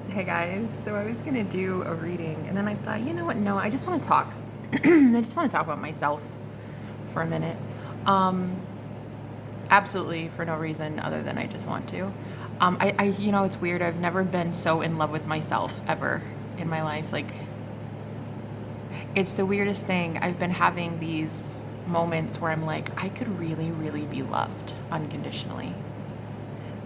Hey guys, so I was gonna do a reading and then I thought, you know what? No, I just want to talk. I just want to talk about myself for a minute. Um, Absolutely for no reason other than I just want to. It's weird. I've never been so in love with myself ever in my life. Like, it's the weirdest thing. I've been having these moments where I'm like, I could really, really be loved unconditionally.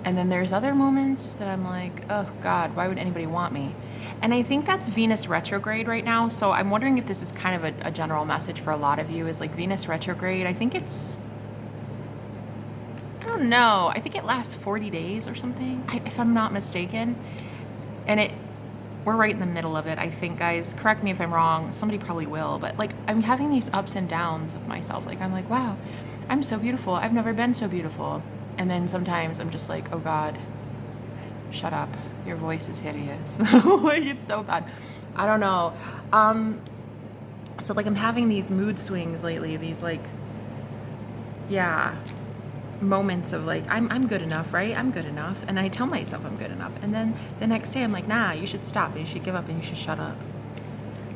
And then there's other moments that I'm like, oh God, why would anybody want me? And I think that's Venus retrograde right now. So I'm wondering if this is kind of a general message for a lot of you is like Venus retrograde. I think I don't know. I think it lasts 40 days or something, if I'm not mistaken. And we're right in the middle of it, I think, guys. Correct me if I'm wrong. Somebody probably will. But like, I'm having these ups and downs with myself. Like, I'm like, wow, I'm so beautiful. I've never been so beautiful. And then sometimes I'm just like, oh God, shut up. Your voice is hideous. Like, it's so bad. I don't know. So like I'm having these mood swings lately, these like, yeah, moments of like, I'm good enough, right? I'm good enough. And I tell myself I'm good enough. And then the next day I'm like, nah, you should stop. You should give up and you should shut up.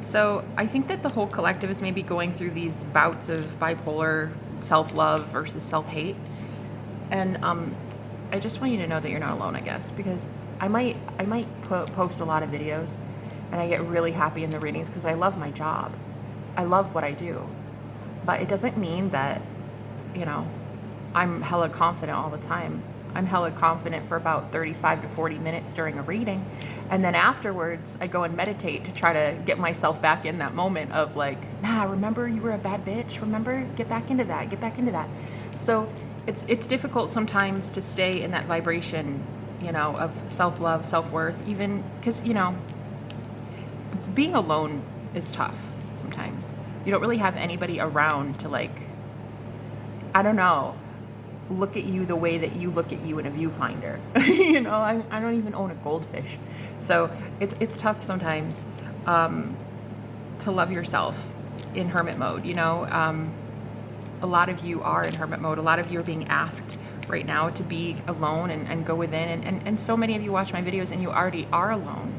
So I think that the whole collective is maybe going through these bouts of bipolar self-love versus self-hate. And I just want you to know that you're not alone, I guess, because I might post a lot of videos and I get really happy in the readings because I love my job. I love what I do. But it doesn't mean that, I'm hella confident all the time. I'm hella confident for about 35 to 40 minutes during a reading. And then afterwards, I go and meditate to try to get myself back in that moment of like, nah, remember you were a bad bitch? Remember? Get back into that. Get back into that. So it's difficult sometimes to stay in that vibration, of self-love, self-worth, even because, being alone is tough sometimes. You don't really have anybody around to like, I don't know, look at you the way that you look at you in a viewfinder. I don't even own a goldfish. So it's tough sometimes to love yourself in hermit mode, a lot of you are in hermit mode. A lot of you are being asked right now to be alone and go within. And so many of you watch my videos and you already are alone.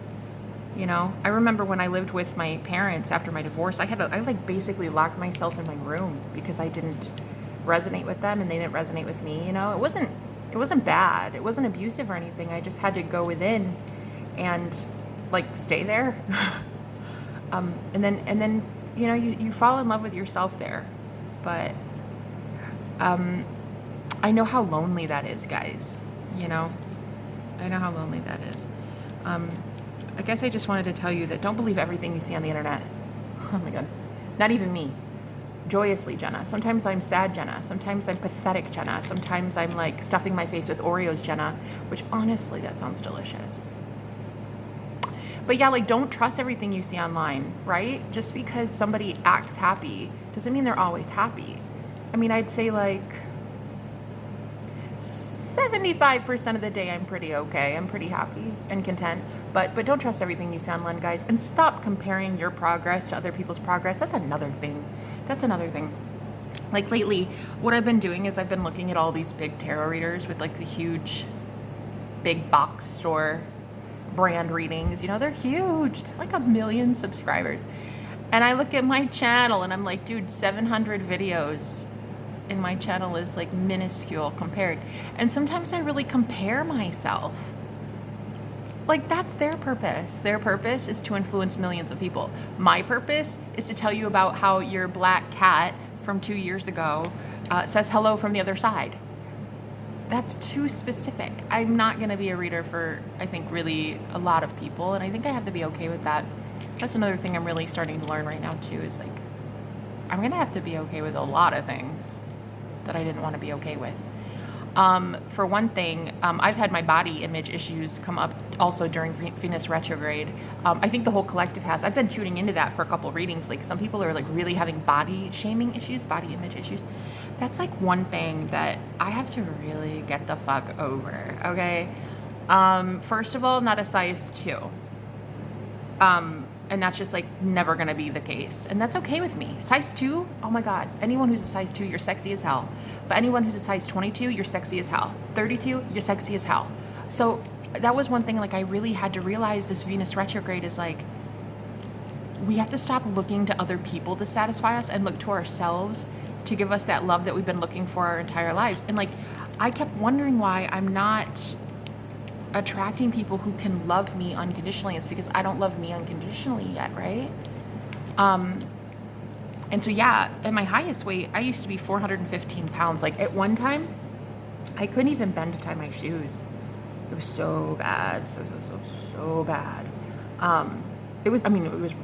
I remember when I lived with my parents after my divorce, I like basically locked myself in my room because I didn't resonate with them and they didn't resonate with me. It wasn't bad. It wasn't abusive or anything. I just had to go within and like stay there. And then you fall in love with yourself there. But I know how lonely that is, guys. I know how lonely that is. I guess I just wanted to tell you that don't believe everything you see on the internet. Oh my God. Not even me. Joyously, Jenna. Sometimes I'm sad, Jenna. Sometimes I'm pathetic, Jenna. Sometimes I'm like stuffing my face with Oreos, Jenna, which honestly, that sounds delicious. But yeah, like, don't trust everything you see online, right? Just because somebody acts happy doesn't mean they're always happy. I mean, I'd say like 75% of the day I'm pretty okay. I'm pretty happy and content. But don't trust everything you see online, guys. And stop comparing your progress to other people's progress. That's another thing. Like lately, what I've been doing is I've been looking at all these big tarot readers with like the huge, big box store brand readings. They're huge. They're like 1 million subscribers. And I look at my channel and I'm like, dude, 700 videos in my channel is like minuscule compared. And sometimes I really compare myself. Like, that's their purpose. Their purpose is to influence millions of people. My purpose is to tell you about how your black cat from 2 years ago says hello from the other side. That's too specific. I'm not going to be a reader for, I think, really a lot of people. And I think I have to be okay with that. That's another thing I'm really starting to learn right now, too, is like, I'm going to have to be okay with a lot of things that I didn't want to be okay with. For one thing, I've had my body image issues come up also during Venus retrograde. I think the whole collective has. I've been tuning into that for a couple readings. Like, some people are like really having body shaming issues, body image issues. That's like one thing that I have to really get the fuck over, okay? First of all, not a size 2. And that's just like never gonna be the case. And that's okay with me. Size 2, oh my God. Anyone who's a size 2, you're sexy as hell. But anyone who's a size 22, you're sexy as hell. 32, you're sexy as hell. So that was one thing, like, I really had to realize this Venus retrograde is like, we have to stop looking to other people to satisfy us and look to ourselves to give us that love that we've been looking for our entire lives. And like, I kept wondering why I'm not attracting people who can love me unconditionally. It's because I don't love me unconditionally yet, right? And so, yeah, at my highest weight, I used to be 415 pounds. Like, at one time, I couldn't even bend to tie my shoes. It was so bad, so bad. It was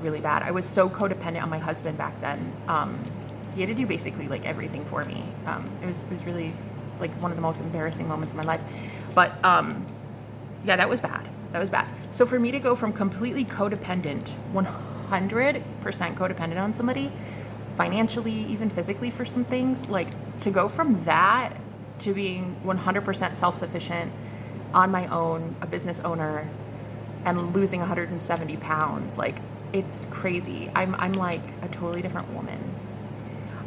really bad. I was so codependent on my husband back then. He had to do basically like everything for me. It was really like one of the most embarrassing moments of my life. But yeah, that was bad. That was bad. So for me to go from completely codependent, 100% codependent on somebody, financially, even physically for some things, like to go from that to being 100% self-sufficient on my own, a business owner, and losing 170 pounds, like, it's crazy. I'm like a totally different woman.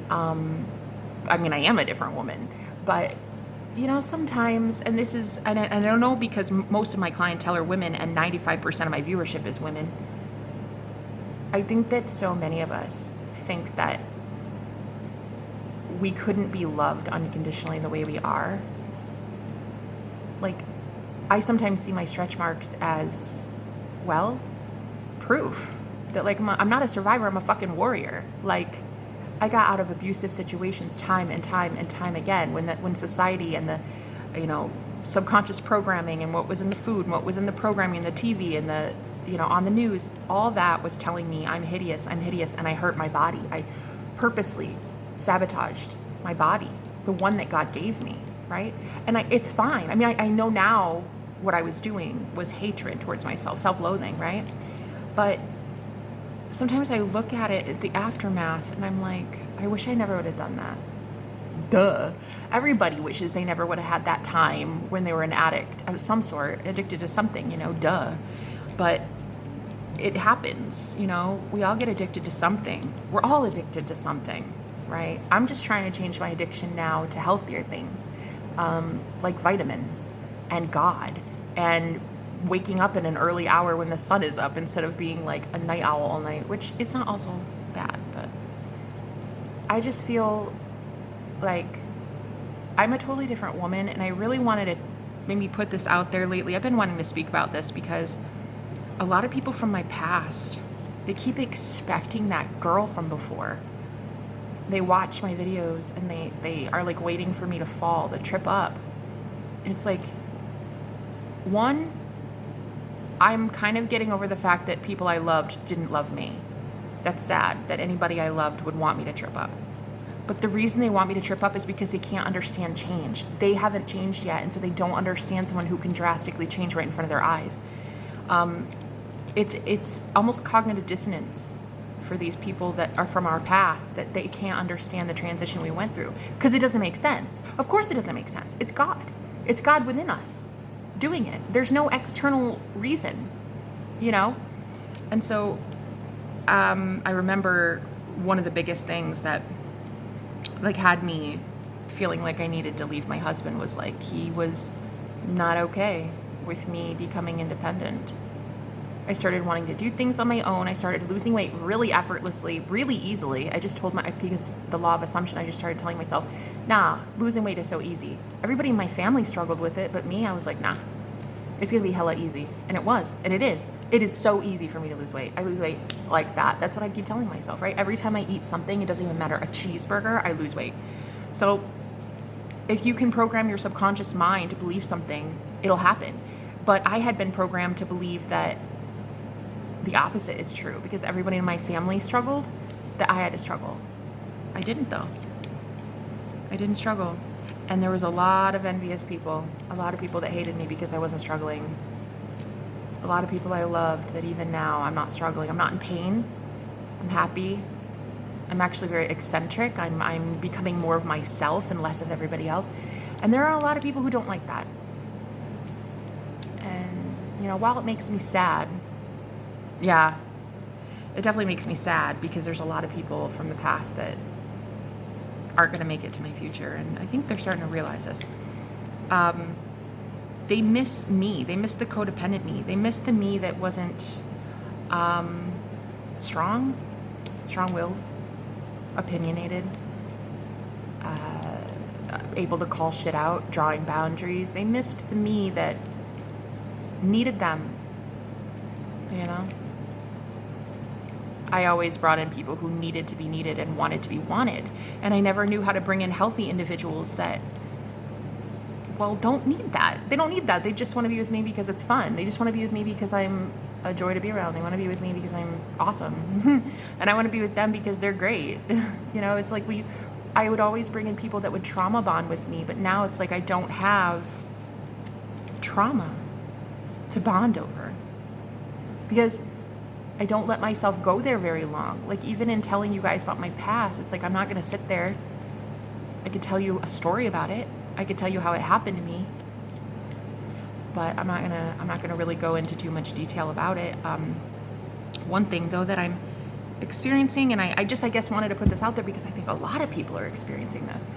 I mean, I am a different woman, but you know, sometimes, and this is, and I don't know, because most of my clientele are women and 95% of my viewership is women. I think that so many of us think that we couldn't be loved unconditionally the way we are. Like, I sometimes see my stretch marks as, well, proof that, like, I'm not a survivor, I'm a fucking warrior. Like, I got out of abusive situations time and time and time again when society and the, you know, subconscious programming and what was in the food and what was in the programming and the TV and the, you know, on the news, all that was telling me I'm hideous, and I hurt my body. I purposely sabotaged my body, the one that God gave me, right? And it's fine. I mean, I know now what I was doing was hatred towards myself, self-loathing, right? But sometimes I look at it at the aftermath and I'm like, I wish I never would have done that. Duh. Everybody wishes they never would have had that time when they were an addict of some sort, addicted to something, you know, duh. But it happens, you know, we all get addicted to something. We're all addicted to something, right? I'm just trying to change my addiction now to healthier things, like vitamins and God and waking up in an early hour when the sun is up instead of being like a night owl all night, which is not also bad, but I just feel like I'm a totally different woman, and I really wanted to maybe put this out there lately. I've been wanting to speak about this because a lot of people from my past, they keep expecting that girl from before. They watch my videos and they are like waiting for me to fall, to trip up. And it's like, one, I'm kind of getting over the fact that people I loved didn't love me. That's sad that anybody I loved would want me to trip up. But the reason they want me to trip up is because they can't understand change. They haven't changed yet, and so they don't understand someone who can drastically change right in front of their eyes. It's almost cognitive dissonance for these people that are from our past, that they can't understand the transition we went through because it doesn't make sense. Of course it doesn't make sense. It's God. It's God within us doing it. There's no external reason, you know? And so I remember one of the biggest things that like had me feeling like I needed to leave my husband was like he was not okay with me becoming independent. I started wanting to do things on my own. I started losing weight really effortlessly, really easily. I just because the law of assumption, I just started telling myself, nah, losing weight is so easy. Everybody in my family struggled with it, but me, I was like, nah, it's gonna be hella easy. And it was, and it is. It is so easy for me to lose weight. I lose weight like that. That's what I keep telling myself, right? Every time I eat something, it doesn't even matter, a cheeseburger, I lose weight. So if you can program your subconscious mind to believe something, it'll happen. But I had been programmed to believe that the opposite is true because everybody in my family struggled, that I had to struggle. I didn't though. I didn't struggle. And there was a lot of envious people, a lot of people that hated me because I wasn't struggling. A lot of people I loved that even now I'm not struggling. I'm not in pain. I'm happy. I'm actually very eccentric. I'm becoming more of myself and less of everybody else. And there are a lot of people who don't like that. And, you know, while it makes me sad, yeah, it definitely makes me sad because there's a lot of people from the past that aren't going to make it to my future, and I think they're starting to realize this. they miss me. They miss the codependent me. They miss the me that wasn't strong-willed, opinionated, able to call shit out, drawing boundaries. They missed the me that needed them, you know? I always brought in people who needed to be needed and wanted to be wanted. And I never knew how to bring in healthy individuals that, well, don't need that. They don't need that. They just want to be with me because it's fun. They just want to be with me because I'm a joy to be around. They want to be with me because I'm awesome. And I want to be with them because they're great. You know, it's like I would always bring in people that would trauma bond with me, but now it's like I don't have trauma to bond over because I don't let myself go there very long. Like, even in telling you guys about my past, it's like I'm not going to sit there. I could tell you a story about it. I could tell you how it happened to me, but I'm not gonna really go into too much detail about it. One thing though that I'm experiencing, and I guess wanted to put this out there because I think a lot of people are experiencing this.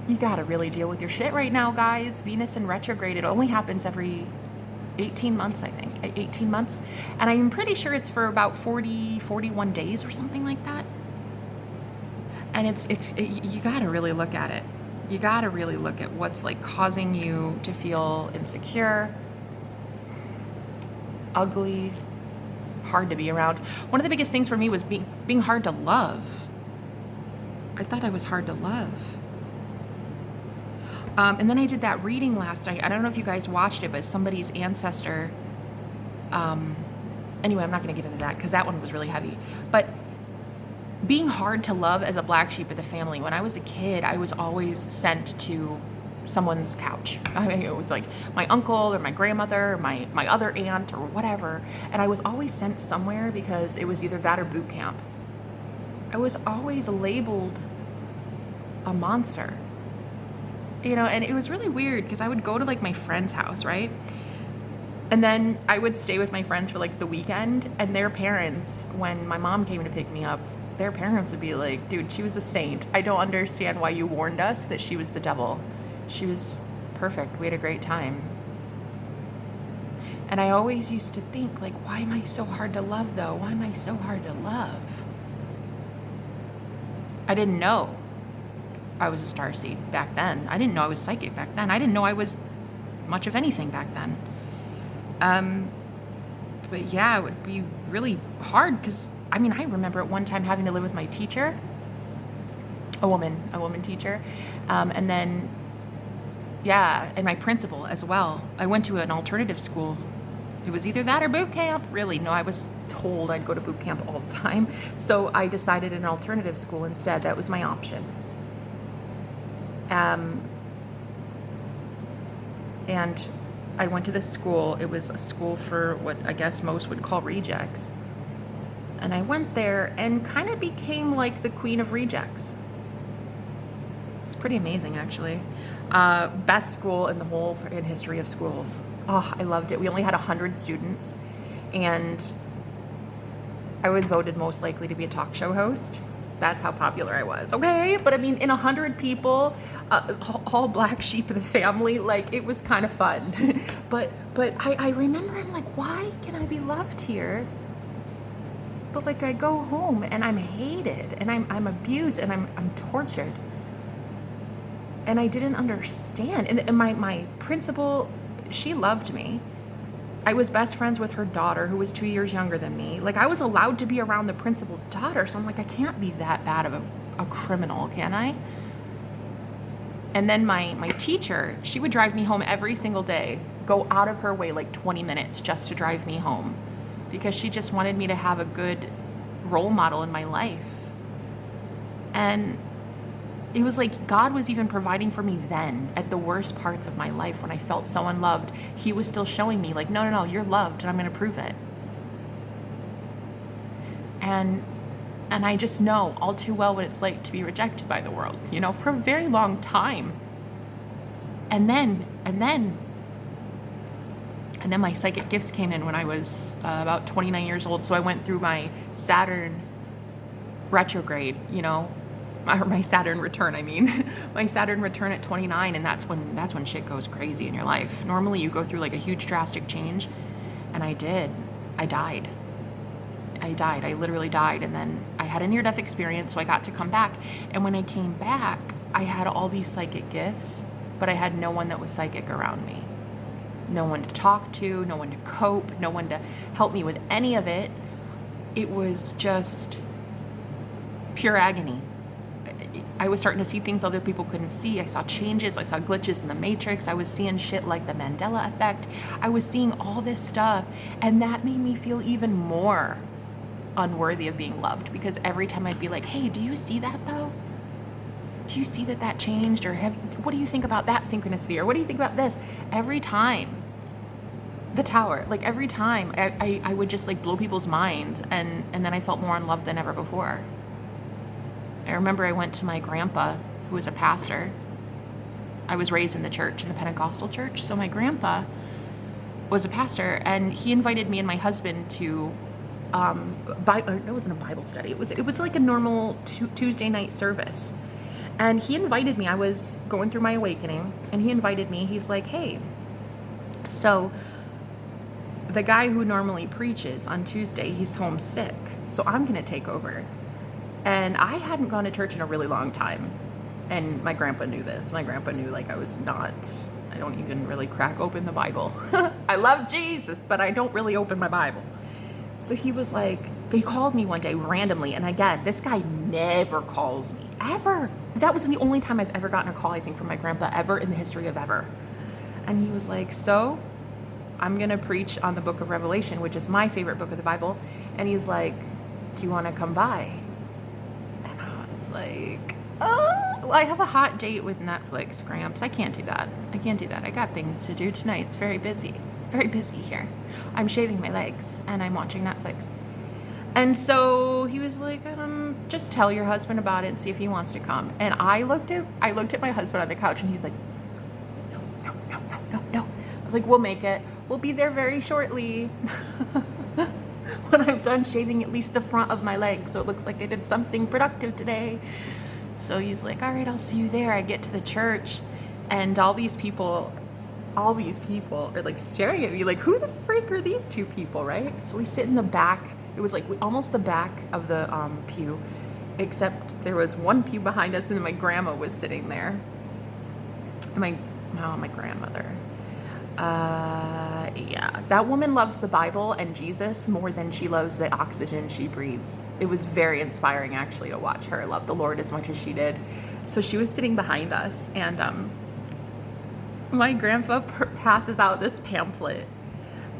You gotta really deal with your shit right now, guys. Venus in retrograde, it only happens every 18 months, I think. 18 months. And I'm pretty sure it's for about 41 days or something like that. And you gotta really look at it. You gotta really look at what's like causing you to feel insecure, ugly, hard to be around. One of the biggest things for me was being hard to love. I thought I was hard to love. And then I did that reading last night. I don't know if you guys watched it, but somebody's ancestor. Anyway, I'm not going to get into that because that one was really heavy. But being hard to love as a black sheep of the family. When I was a kid, I was always sent to someone's couch. I mean, it was like my uncle or my grandmother or my other aunt or whatever. And I was always sent somewhere because it was either that or boot camp. I was always labeled a monster. You know, and it was really weird because I would go to like my friend's house, right? And then I would stay with my friends for like the weekend, and their parents, when my mom came to pick me up, their parents would be like, dude, she was a saint. I don't understand why you warned us that she was the devil. She was perfect. We had a great time. And I always used to think, like, why am I so hard to love though? Why am I so hard to love? I didn't know I was a starseed back then. I didn't know I was psychic back then. I didn't know I was much of anything back then. But yeah, it would be really hard because, I mean, I remember at one time having to live with my teacher, a woman teacher, and then, yeah, and my principal as well. I went to an alternative school. It was either that or boot camp. Really, no, I was told I'd go to boot camp all the time. So I decided an alternative school instead. That was my option. And I went to this school. It was a school for what I guess most would call rejects. And I went there and kind of became like the queen of rejects. It's pretty amazing, actually. Best school in the whole in history of schools. Oh, I loved it. We only had 100 students, and I was voted most likely to be a talk show host. That's how popular I was, okay? But I mean, in 100 people, all black sheep of the family, like, it was kind of fun. but I remember I'm like, why can I be loved here? But like, I go home and I'm hated and I'm abused and I'm tortured. And I didn't understand. And my principal, she loved me. I was best friends with her daughter, who was 2 years younger than me. Like, I was allowed to be around the principal's daughter, so I'm like, I can't be that bad of a criminal, can I? And then my teacher, she would drive me home every single day, go out of her way like 20 minutes just to drive me home, because she just wanted me to have a good role model in my life. And it was like God was even providing for me then at the worst parts of my life when I felt so unloved. He was still showing me like, no, you're loved and I'm going to prove it. And I just know all too well what it's like to be rejected by the world, you know, for a very long time. And then my psychic gifts came in when I was about 29 years old. So I went through my Saturn retrograde, you know, my Saturn return, I mean, my Saturn return at 29, and that's when shit goes crazy in your life. Normally you go through like a huge drastic change, and I did. I died. I literally died, and then I had a near-death experience, so I got to come back. And when I came back, I had all these psychic gifts, but I had no one that was psychic around me. No one to talk to, no one to cope, no one to help me with any of it. It was just pure agony. I was starting to see things other people couldn't see. I saw changes. I saw glitches in the matrix. I was seeing shit like the Mandela effect. I was seeing all this stuff, and that made me feel even more unworthy of being loved, because every time I'd be like, hey, do you see that though? Do you see that changed? Or what do you think about that synchronicity? Or what do you think about this? Every time, the tower, like every time I would just like blow people's mind, and then I felt more unloved than ever before. I remember I went to my grandpa, who was a pastor. I was raised in the church, in the Pentecostal church. So my grandpa was a pastor, and he invited me and my husband to it wasn't a Bible study. It was like a normal Tuesday night service. And he invited me. I was going through my awakening, and he invited me. He's like, hey, so the guy who normally preaches on Tuesday, he's home sick, so I'm going to take over. And I hadn't gone to church in a really long time. And my grandpa knew this. My grandpa knew like I don't even really crack open the Bible. I love Jesus, but I don't really open my Bible. So he was like, he called me one day randomly. And again, this guy never calls me, ever. That was the only time I've ever gotten a call, I think, from my grandpa ever in the history of ever. And he was like, so I'm going to preach on the book of Revelation, which is my favorite book of the Bible. And he's like, do you want to come by? And I was like, well, I have a hot date with Netflix, Gramps. I can't do that. I got things to do tonight. It's very busy here. I'm shaving my legs and I'm watching Netflix. And so he was like, just tell your husband about it and see if he wants to come. And I looked at my husband on the couch, and he's like, no. I was like, we'll make it. We'll be there very shortly. When I'm done shaving at least the front of my leg, so it looks like I did something productive today. So he's like, all right, I'll see you there. I get to the church, and all these people are like staring at me like, who the freak are these two people, right? So we sit in the back. It was like almost the back of the pew, except there was one pew behind us, and then my grandma was sitting there. And my grandmother. Yeah, that woman loves the Bible and Jesus more than she loves the oxygen she breathes. It was very inspiring, actually, to watch her love the Lord as much as she did. So she was sitting behind us, and my grandpa passes out this pamphlet,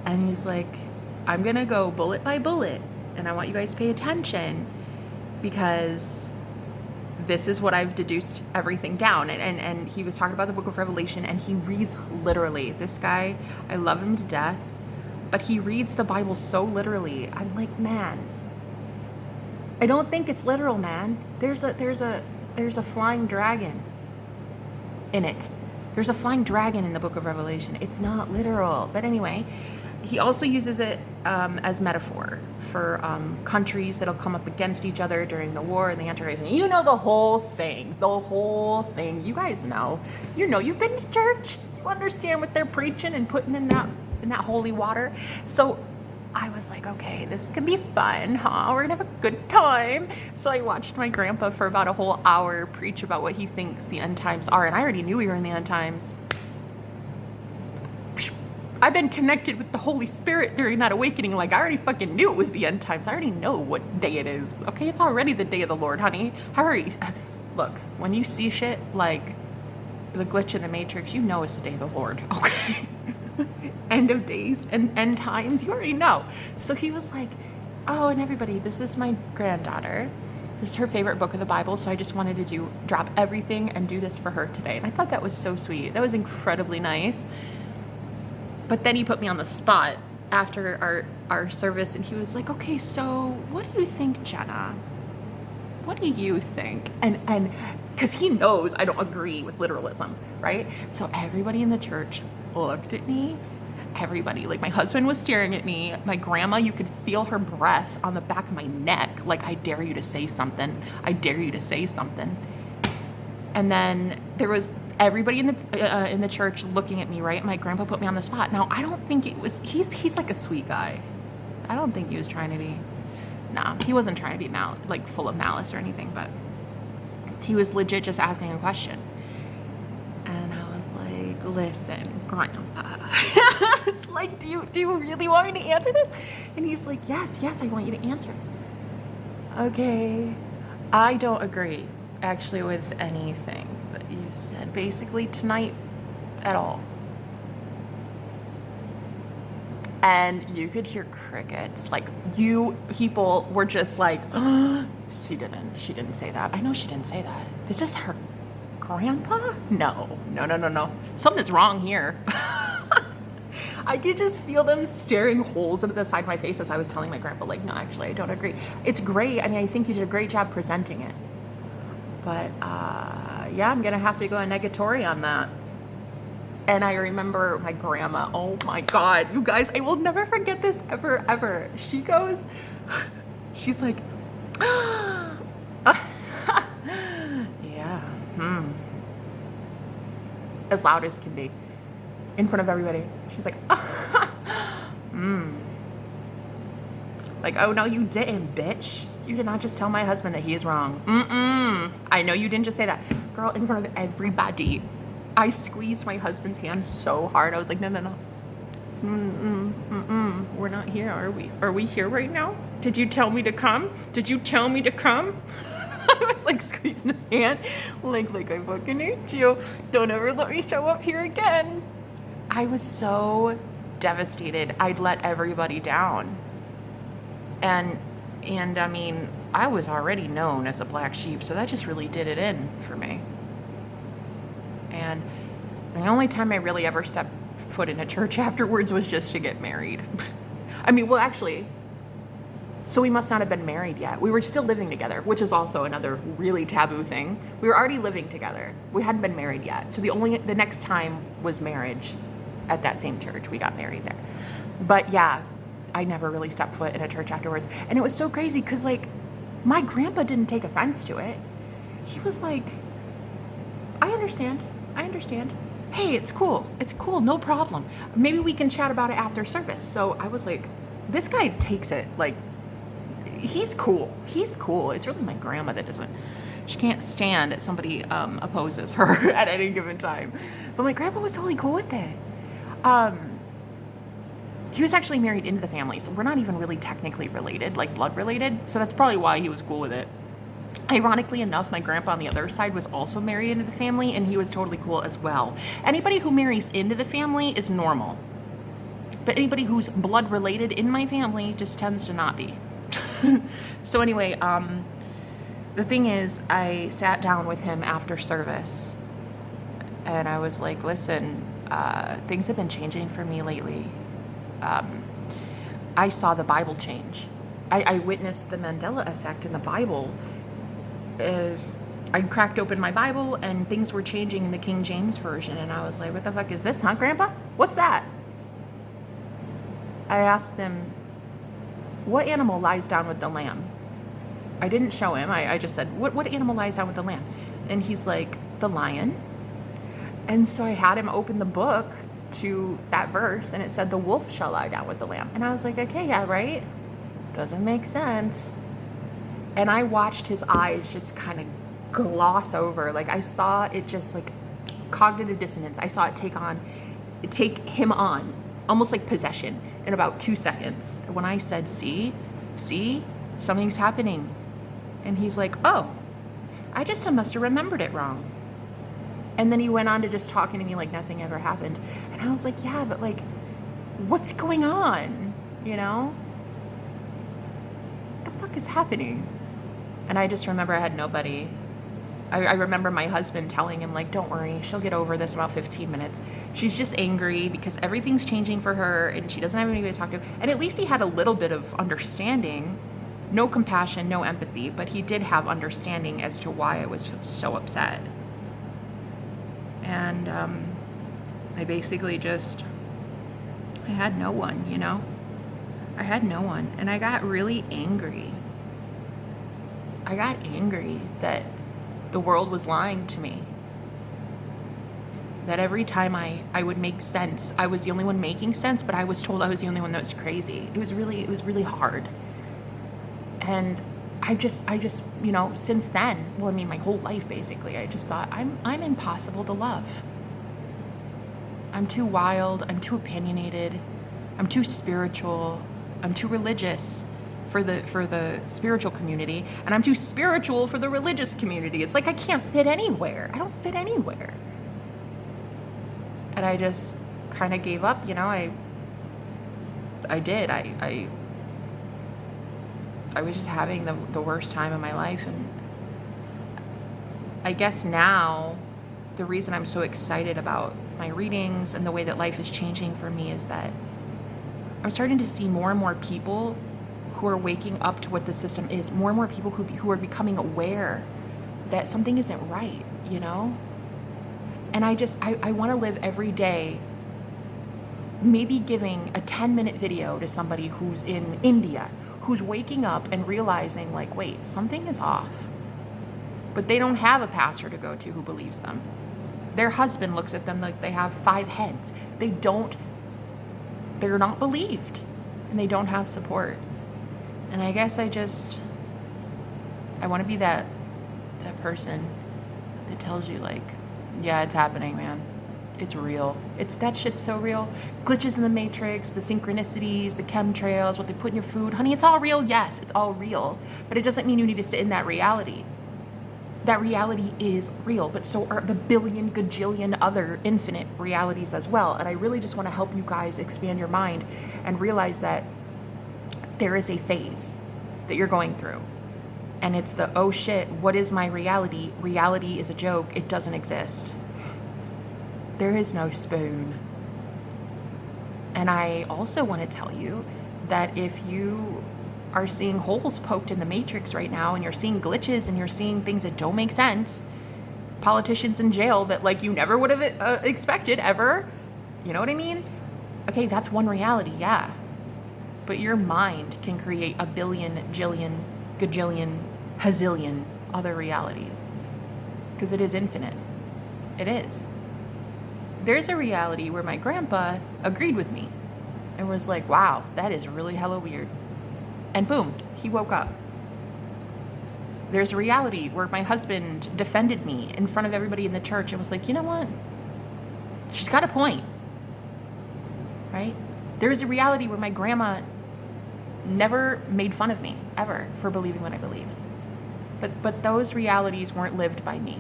and he's like, I'm gonna go bullet by bullet, and I want you guys to pay attention, because this is what I've deduced everything down. And he was talking about the book of Revelation, and he reads literally. This guy, I love him to death, but he reads the Bible so literally. I'm like, man, I don't think it's literal, man. There's a flying dragon in it. There's a flying dragon in the book of Revelation. It's not literal. But anyway, he also uses it as metaphor for countries that'll come up against each other during the war and the Antichrist. And you know the whole thing. You guys know. You know, you've been to church. You understand what they're preaching and putting in that holy water. So I was like, okay, this can be fun, huh? We're gonna have a good time. So I watched my grandpa for about a whole hour preach about what he thinks the end times are. And I already knew we were in the end times. I've been connected with the Holy Spirit during that awakening. Like, I already fucking knew it was the end times. I already know what day it is. Okay, it's already the day of the Lord, honey. Look, when you see shit like the glitch in the Matrix, you know it's the day of the Lord, okay? End of days and end times, you already know. So he was like, oh, and everybody, this is my granddaughter. This is her favorite book of the Bible, so I just wanted to drop everything and do this for her today. And I thought that was so sweet. That was incredibly nice. But then he put me on the spot after our service, and he was like, okay, so what do you think, Jenna? What do you think? And because he knows I don't agree with literalism, right? So everybody in the church looked at me, everybody. Like, my husband was staring at me. My grandma, you could feel her breath on the back of my neck. Like, I dare you to say something. I dare you to say something. And then there was everybody in the church looking at me, right? My grandpa put me on the spot. Now, I don't think it was, he's like a sweet guy. I don't think he was trying to be, nah, he wasn't trying to be like full of malice or anything, but he was legit just asking a question. And I was like, listen, Grandpa. I was like, do you really want me to answer this? And he's like, yes, I want you to answer. Okay, I don't agree actually with anything that you said basically tonight at all. And you could hear crickets. Like, you people were just like, oh, she didn't say that. I know she didn't say that. This is her grandpa? No. Something's wrong here. I could just feel them staring holes into the side of my face as I was telling my grandpa, like, no, actually, I don't agree. It's great. I mean, I think you did a great job presenting it. But, yeah, I'm going to have to go a negatory on that. And I remember my grandma, oh my God, you guys, I will never forget this ever. She goes, she's like, yeah, as loud as can be, in front of everybody. She's like, like, oh no, you didn't, bitch. You did not just tell my husband that he is wrong. I know you didn't just say that. Girl, in front of everybody. I squeezed my husband's hand so hard. I was like, no. We're not here, are we? Are we here right now? Did you tell me to come? I was like squeezing his hand. Like I fucking hate you. Don't ever let me show up here again. I was so devastated. I'd let everybody down. And I mean, I was already known as a black sheep, so that just really did it in for me. And the only time I really ever stepped foot in a church afterwards was just to get married. I mean, well, actually, so we must not have been married yet. We were still living together, which is also another really taboo thing. We were already living together. We hadn't been married yet. So the next time was marriage at that same church. We got married there. But yeah, I never really stepped foot in a church afterwards. And it was so crazy because, like, my grandpa didn't take offense to it. He was like, I understand. Hey, it's cool, no problem. Maybe we can chat about it after service. So I was like, this guy takes it, like, he's cool. It's really my grandma that doesn't, she can't stand that somebody opposes her at any given time. But my grandpa was totally cool with it. He was actually married into the family, so we're not even really technically related, like blood related. So that's probably why he was cool with it. Ironically enough, my grandpa on the other side was also married into the family, and he was totally cool as well. Anybody who marries into the family is normal. But anybody who's blood related in my family just tends to not be. So anyway, the thing is, I sat down with him after service, and I was like, listen, things have been changing for me lately. I saw the Bible change. I witnessed the Mandela effect in the Bible. I cracked open my Bible and things were changing in the King James Version, and I was like, what the fuck is this, huh, Grandpa? What's that? I asked him, what animal lies down with the lamb? I didn't show him. I just said, what animal lies down with the lamb? And he's like, the lion. And so I had him open the book to that verse, and it said, the wolf shall lie down with the lamb. And I was like, okay, yeah, right? Doesn't make sense. And I watched his eyes just kind of gloss over. Like, I saw it just like cognitive dissonance. I saw it take him on, almost like possession in about 2 seconds. When I said, see, something's happening. And he's like, oh, I just must have remembered it wrong. And then he went on to just talking to me like nothing ever happened. And I was like, yeah, but like, what's going on? You know? What the fuck is happening? And I just remember I had nobody. I remember my husband telling him, like, don't worry, she'll get over this in about 15 minutes. She's just angry because everything's changing for her and she doesn't have anybody to talk to. And at least he had a little bit of understanding. No compassion, no empathy, but he did have understanding as to why I was so upset. And I basically just I had no one, you know? I had no one. And I got really angry. I got angry that the world was lying to me. That every time I would make sense, I was the only one making sense, but I was told I was the only one that was crazy. It was really hard. And I just, you know, since then, well, I mean, my whole life, basically, I just thought, I'm impossible to love. I'm too wild, I'm too opinionated, I'm too spiritual, I'm too religious for the spiritual community, and I'm too spiritual for the religious community. It's like I can't fit anywhere. I don't fit anywhere. And I just kind of gave up, you know. I was just having the worst time of my life. And I guess now the reason I'm so excited about my readings and the way that life is changing for me is that I'm starting to see more and more people who are waking up to what the system is, more and more people who are becoming aware that something isn't right, you know? And I want to live every day maybe giving a 10-minute video to somebody who's in India, who's waking up and realizing, like, wait, something is off. But they don't have a pastor to go to who believes them. Their husband looks at them like they have 5 heads. They're not believed, and they don't have support. And I guess I want to be that person that tells you, like, yeah, it's happening, man. It's real. That shit's so real. Glitches in the matrix, the synchronicities, the chemtrails, what they put in your food. Honey, it's all real. Yes, it's all real. But it doesn't mean you need to sit in that reality. That reality is real, but so are the billion, gajillion other infinite realities as well. And I really just want to help you guys expand your mind and realize that there is a phase that you're going through. And it's the, oh shit, what is my reality? Reality is a joke. It doesn't exist. There is no spoon. And I also want to tell you that if you are seeing holes poked in the matrix right now, and you're seeing glitches, and you're seeing things that don't make sense, politicians in jail that, like, you never would have expected ever, you know what I mean? Okay, that's one reality, yeah. But your mind can create a billion, jillion, gajillion, hazillion other realities. Because it is infinite. It is. There's a reality where my grandpa agreed with me and was like, wow, that is really hella weird. And boom, he woke up. There's a reality where my husband defended me in front of everybody in the church and was like, you know what? She's got a point. Right? There is a reality where my grandma never made fun of me, ever, for believing what I believe. But those realities weren't lived by me.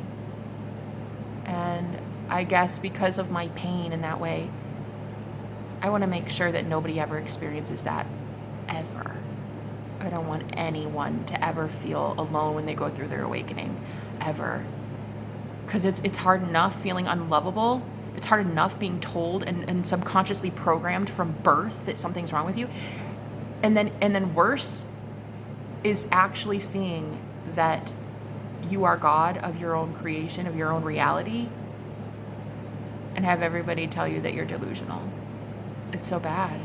And I guess because of my pain in that way, I want to make sure that nobody ever experiences that, ever. I don't want anyone to ever feel alone when they go through their awakening, ever. Because it's hard enough feeling unlovable. It's hard enough being told and subconsciously programmed from birth that something's wrong with you. And then worse is actually seeing that you are God of your own creation, of your own reality, and have everybody tell you that you're delusional. It's so bad.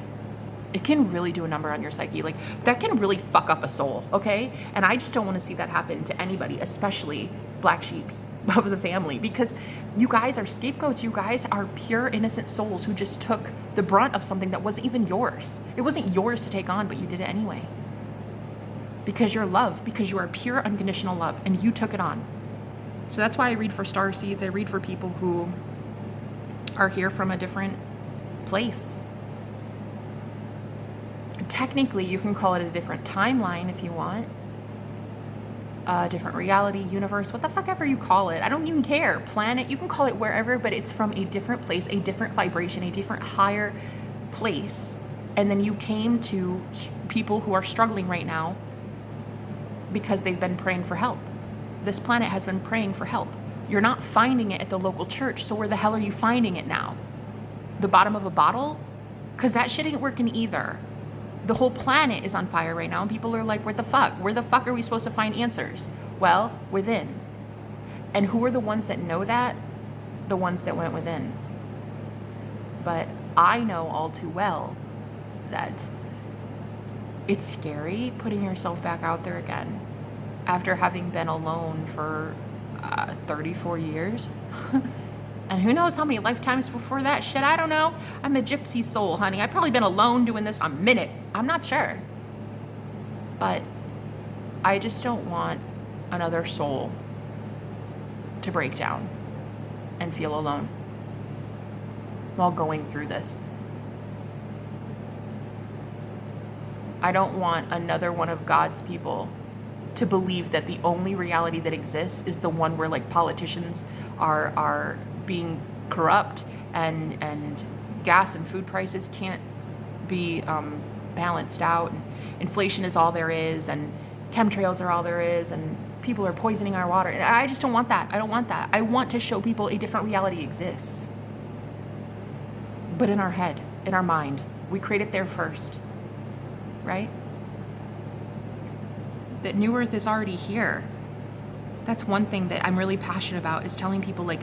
It can really do a number on your psyche. Like, that can really fuck up a soul, okay? And I just don't want to see that happen to anybody, especially black sheep of the family, because you guys are scapegoats. You guys are pure, innocent souls who just took the brunt of something that wasn't even yours. It wasn't yours to take on, but you did it anyway. Because you're love, because you are pure, unconditional love, and you took it on. So that's why I read for star seeds. I read for people who are here from a different place. Technically, you can call it a different timeline if you want. A different reality, universe, what the fuck ever you call it. I don't even care. Planet, you can call it wherever, but it's from a different place, a different vibration, a different higher place. And then you came to people who are struggling right now because they've been praying for help. This planet has been praying for help. You're not finding it at the local church, so where the hell are you finding it now? The bottom of a bottle? Because that shit ain't working either. The whole planet is on fire right now, and people are like, what the fuck? Where the fuck are we supposed to find answers? Well, within. And who are the ones that know that? The ones that went within. But I know all too well that it's scary putting yourself back out there again after having been alone for 34 years. And who knows how many lifetimes before that? Shit, I don't know. I'm a gypsy soul, honey. I've probably been alone doing this a minute. I'm not sure. But I just don't want another soul to break down and feel alone while going through this. I don't want another one of God's people to believe that the only reality that exists is the one where like politicians are being corrupt and gas and food prices can't be balanced out, and inflation is all there is, and chemtrails are all there is, and people are poisoning our water. I just don't want that. I don't want that. I want to show people a different reality exists. But in our head, in our mind, we create it there first, right? That New Earth is already here. That's one thing that I'm really passionate about, is telling people like,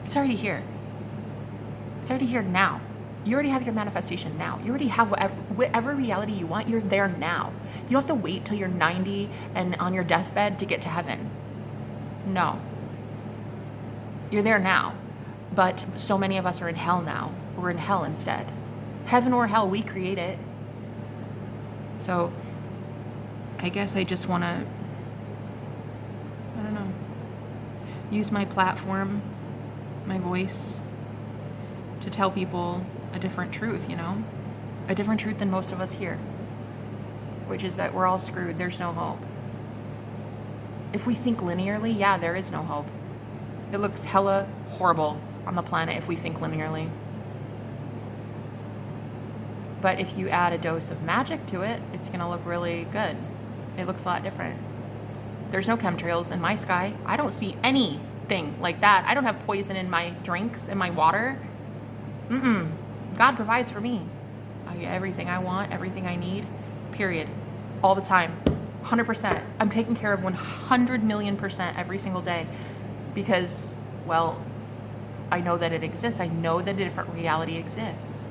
it's already here. It's already here now. You already have your manifestation now. You already have whatever reality you want. You're there now. You don't have to wait till you're 90 and on your deathbed to get to heaven. No. You're there now. But so many of us are in hell now. We're in hell instead. Heaven or hell, we create it. So I guess I just want to, I don't know, use my platform, my voice, to tell people a different truth, you know? A different truth than most of us hear, which is that we're all screwed. There's no hope. If we think linearly, yeah, there is no hope. It looks hella horrible on the planet if we think linearly. But if you add a dose of magic to it, it's going to look really good. It looks a lot different. There's no chemtrails in my sky. I don't see anything like that. I don't have poison in my drinks and my water. God provides for me. I get everything I want, everything I need, period. All the time. 100%. I'm taken care of 100 million% every single day because, well, I know that it exists. I know that a different reality exists.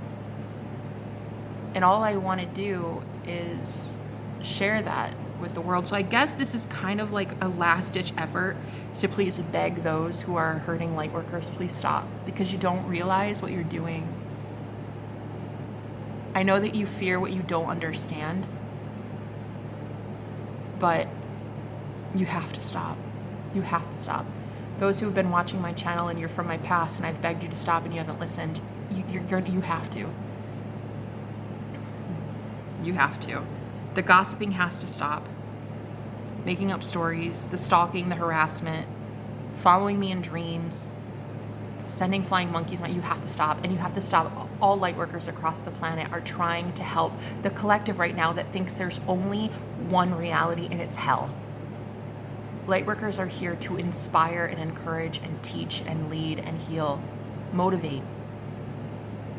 And all I want to do is share that with the world. So I guess this is kind of like a last-ditch effort to please beg those who are hurting light workers, please stop, because you don't realize what you're doing. I know that you fear what you don't understand, but you have to stop. You have to stop. Those who have been watching my channel and you're from my past and I've begged you to stop and you haven't listened, you have to. You have to. The gossiping has to stop. Making up stories, the stalking, the harassment, following me in dreams, sending flying monkeys, you have to stop. And you have to stop. All light workers across the planet are trying to help the collective right now that thinks there's only one reality and it's hell. Light workers are here to inspire and encourage and teach and lead and heal, motivate.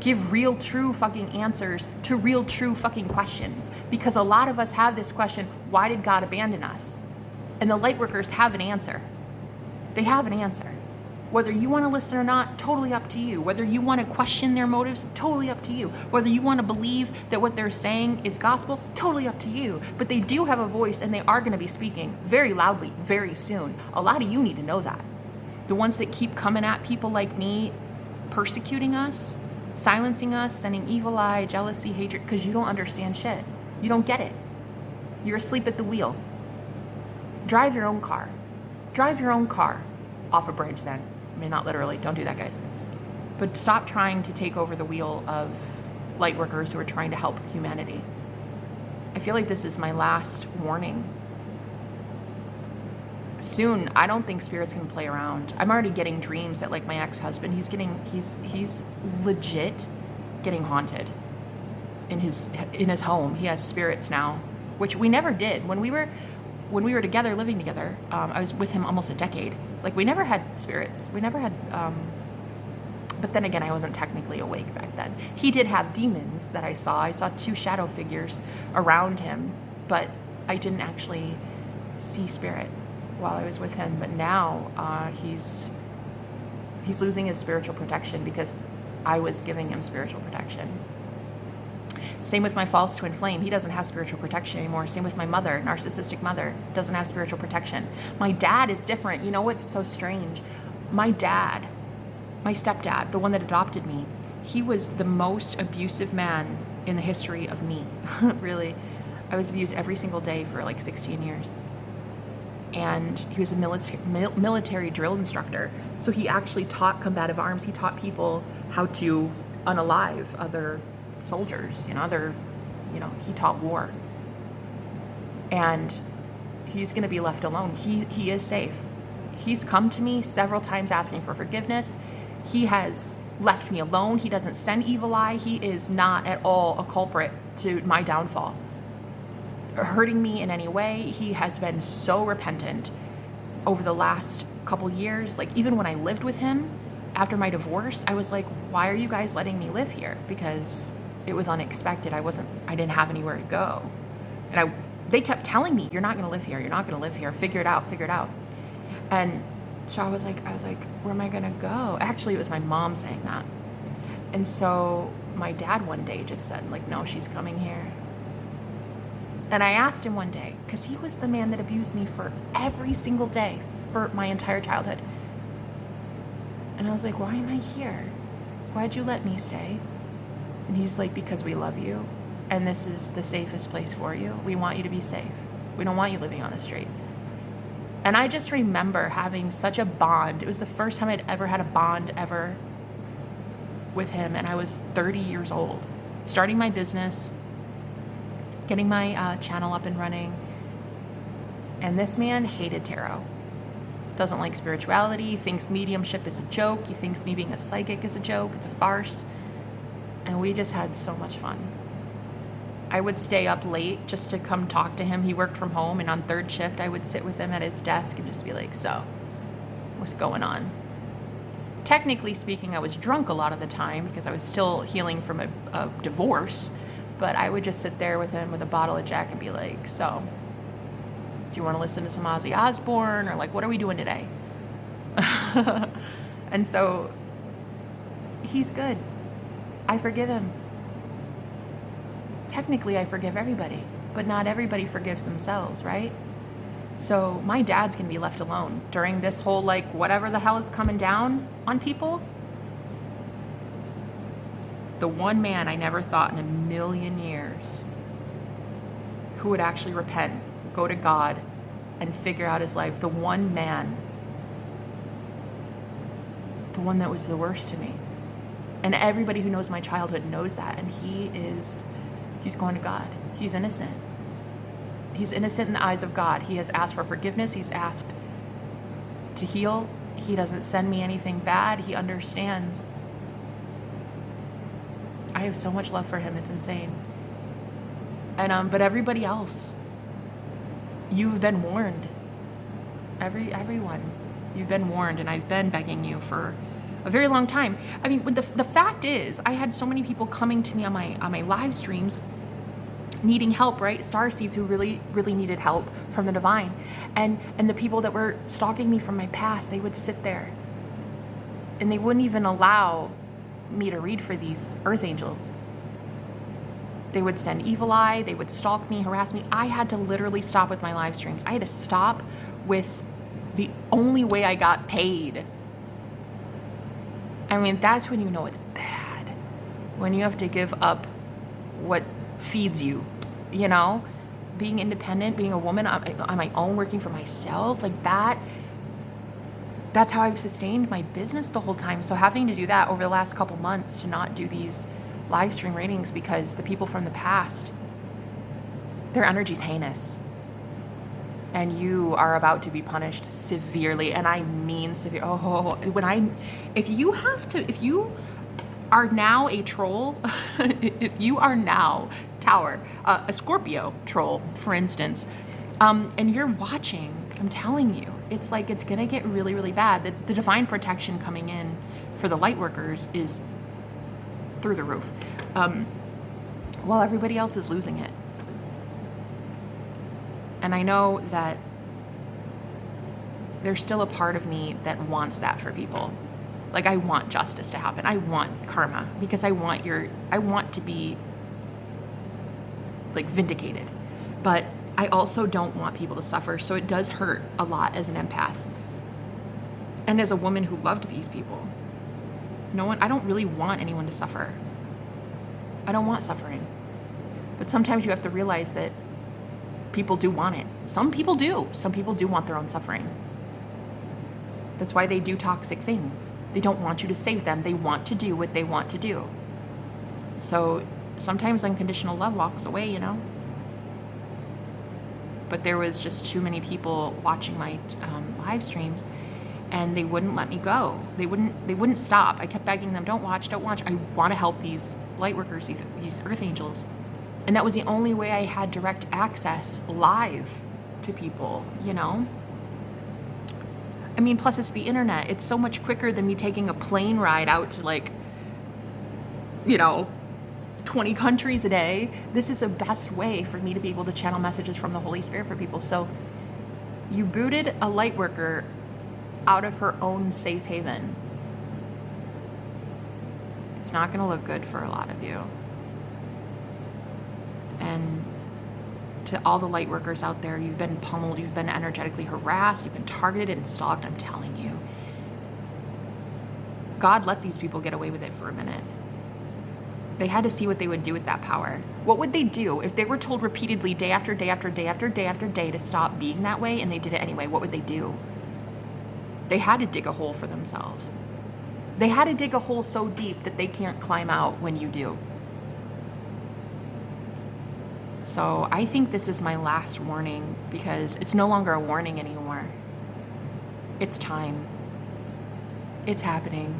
Give real, true fucking answers to real, true fucking questions. Because a lot of us have this question, why did God abandon us? And the light workers have an answer. They have an answer. Whether you want to listen or not, totally up to you. Whether you want to question their motives, totally up to you. Whether you want to believe that what they're saying is gospel, totally up to you. But they do have a voice and they are going to be speaking very loudly, very soon. A lot of you need to know that. The ones that keep coming at people like me, persecuting us, silencing us, sending evil eye, jealousy, hatred, because you don't understand shit. You don't get it. You're asleep at the wheel. Drive your own car. Drive your own car off a bridge then. I mean, not literally. Don't do that, guys. But stop trying to take over the wheel of light workers who are trying to help humanity. I feel like this is my last warning. Soon, I don't think spirits can play around. I'm already getting dreams that, like, my ex-husband, he's legit getting haunted in his home. He has spirits now, which we never did when we were together, living together. I was with him almost a decade. Like, we never had spirits. We never had. But then again, I wasn't technically awake back then. He did have demons that I saw. I saw 2 shadow figures around him, but I didn't actually see spirit while I was with him. But now he's losing his spiritual protection because I was giving him spiritual protection. Same with my false twin flame. He doesn't have spiritual protection anymore. Same with my mother, narcissistic mother, doesn't have spiritual protection. My dad is different. You know what's so strange? My dad, my stepdad, the one that adopted me, he was the most abusive man in the history of me. Really. I was abused every single day for like 16 years. And he was a military drill instructor. So he actually taught combative arms. He taught people how to unalive other soldiers, he taught war. And he's going to be left alone. He is safe. He's come to me several times asking for forgiveness. He has left me alone. He doesn't send evil eye. He is not at all a culprit to my downfall, hurting me in any way. He has been so repentant over the last couple years. Like, even when I lived with him after my divorce, I was like, why are you guys letting me live here? Because it was unexpected. I didn't have anywhere to go. And they kept telling me, you're not going to live here. You're not going to live here. Figure it out. And so I was like, where am I going to go? Actually, it was my mom saying that. And so my dad one day just said, like, no, she's coming here. And I asked him one day, because he was the man that abused me for every single day for my entire childhood. And I was like, why am I here? Why'd you let me stay? And he's like, because we love you. And this is the safest place for you. We want you to be safe. We don't want you living on the street. And I just remember having such a bond. It was the first time I'd ever had a bond ever with him. And I was 30 years old, starting my business, getting my channel up and running. And this man hated tarot. Doesn't like spirituality, thinks mediumship is a joke. He thinks me being a psychic is a joke. It's a farce. And we just had so much fun. I would stay up late just to come talk to him. He worked from home, and on third shift, I would sit with him at his desk and just be like, so, what's going on? Technically speaking, I was drunk a lot of the time because I was still healing from a divorce, but I would just sit there with him with a bottle of Jack and be like, so, do you want to listen to some Ozzy Osbourne? Or like, what are we doing today? And so, he's good. I forgive him. Technically, I forgive everybody, but not everybody forgives themselves, right? So my dad's going to be left alone during this whole, like, whatever the hell is coming down on people. The one man I never thought in a million years who would actually repent, go to God, and figure out his life. The one man, the one that was the worst to me. And everybody who knows my childhood knows that. And he's going to God. He's innocent. He's innocent in the eyes of God. He has asked for forgiveness. He's asked to heal. He doesn't send me anything bad. He understands. I have so much love for him. It's insane. And but everybody else, you've been warned. Everyone, you've been warned, and I've been begging you for a very long time. I mean, the fact is, I had so many people coming to me on my live streams needing help, right? Starseeds who really, really needed help from the divine. And the people that were stalking me from my past, they would sit there and they wouldn't even allow me to read for these earth angels. They would send evil eye, they would stalk me, harass me. I had to literally stop with my live streams. I had to stop with the only way I got paid. I mean, that's when you know it's bad. When you have to give up what feeds you, you know? Being independent, being a woman on my own, working for myself, like that. That's how I've sustained my business the whole time. So having to do that over the last couple months, to not do these live stream readings because the people from the past, their energy's heinous. And you are about to be punished severely, and I mean severe. If you are now a troll, if you are now Tower, a Scorpio troll, for instance, and you're watching, I'm telling you, it's like it's gonna get really, really bad. The divine protection coming in for the light workers is through the roof, while everybody else is losing it. And I know that there's still a part of me that wants that for people. Like, I want justice to happen. I want karma because I want to be like vindicated. But I also don't want people to suffer. So it does hurt a lot as an empath. And as a woman who loved these people. I don't really want anyone to suffer. I don't want suffering. But sometimes you have to realize that people do want it. Some people do. Some people do want their own suffering. That's why they do toxic things. They don't want you to save them. They want to do what they want to do. So sometimes unconditional love walks away, you know? But there was just too many people watching my live streams, and they wouldn't let me go. They wouldn't stop. I kept begging them, don't watch. I want to help these light workers, these earth angels. And that was the only way I had direct access live to people, you know? I mean, plus it's the internet. It's so much quicker than me taking a plane ride out to, like, you know, 20 countries a day. This is the best way for me to be able to channel messages from the Holy Spirit for people. So you booted a light worker out of her own safe haven. It's not going to look good for a lot of you. And to all the light workers out there, you've been pummeled, you've been energetically harassed, you've been targeted and stalked. I'm telling you, God let these people get away with it for a minute. They had to see what they would do with that power. What would they do if they were told repeatedly, day after day after day after day after day, to stop being that way, and they did it anyway? What would they do? They had to dig a hole for themselves. They had to dig a hole so deep that they can't climb out when you do. So I think this is my last warning, because it's no longer a warning anymore. It's time. It's happening.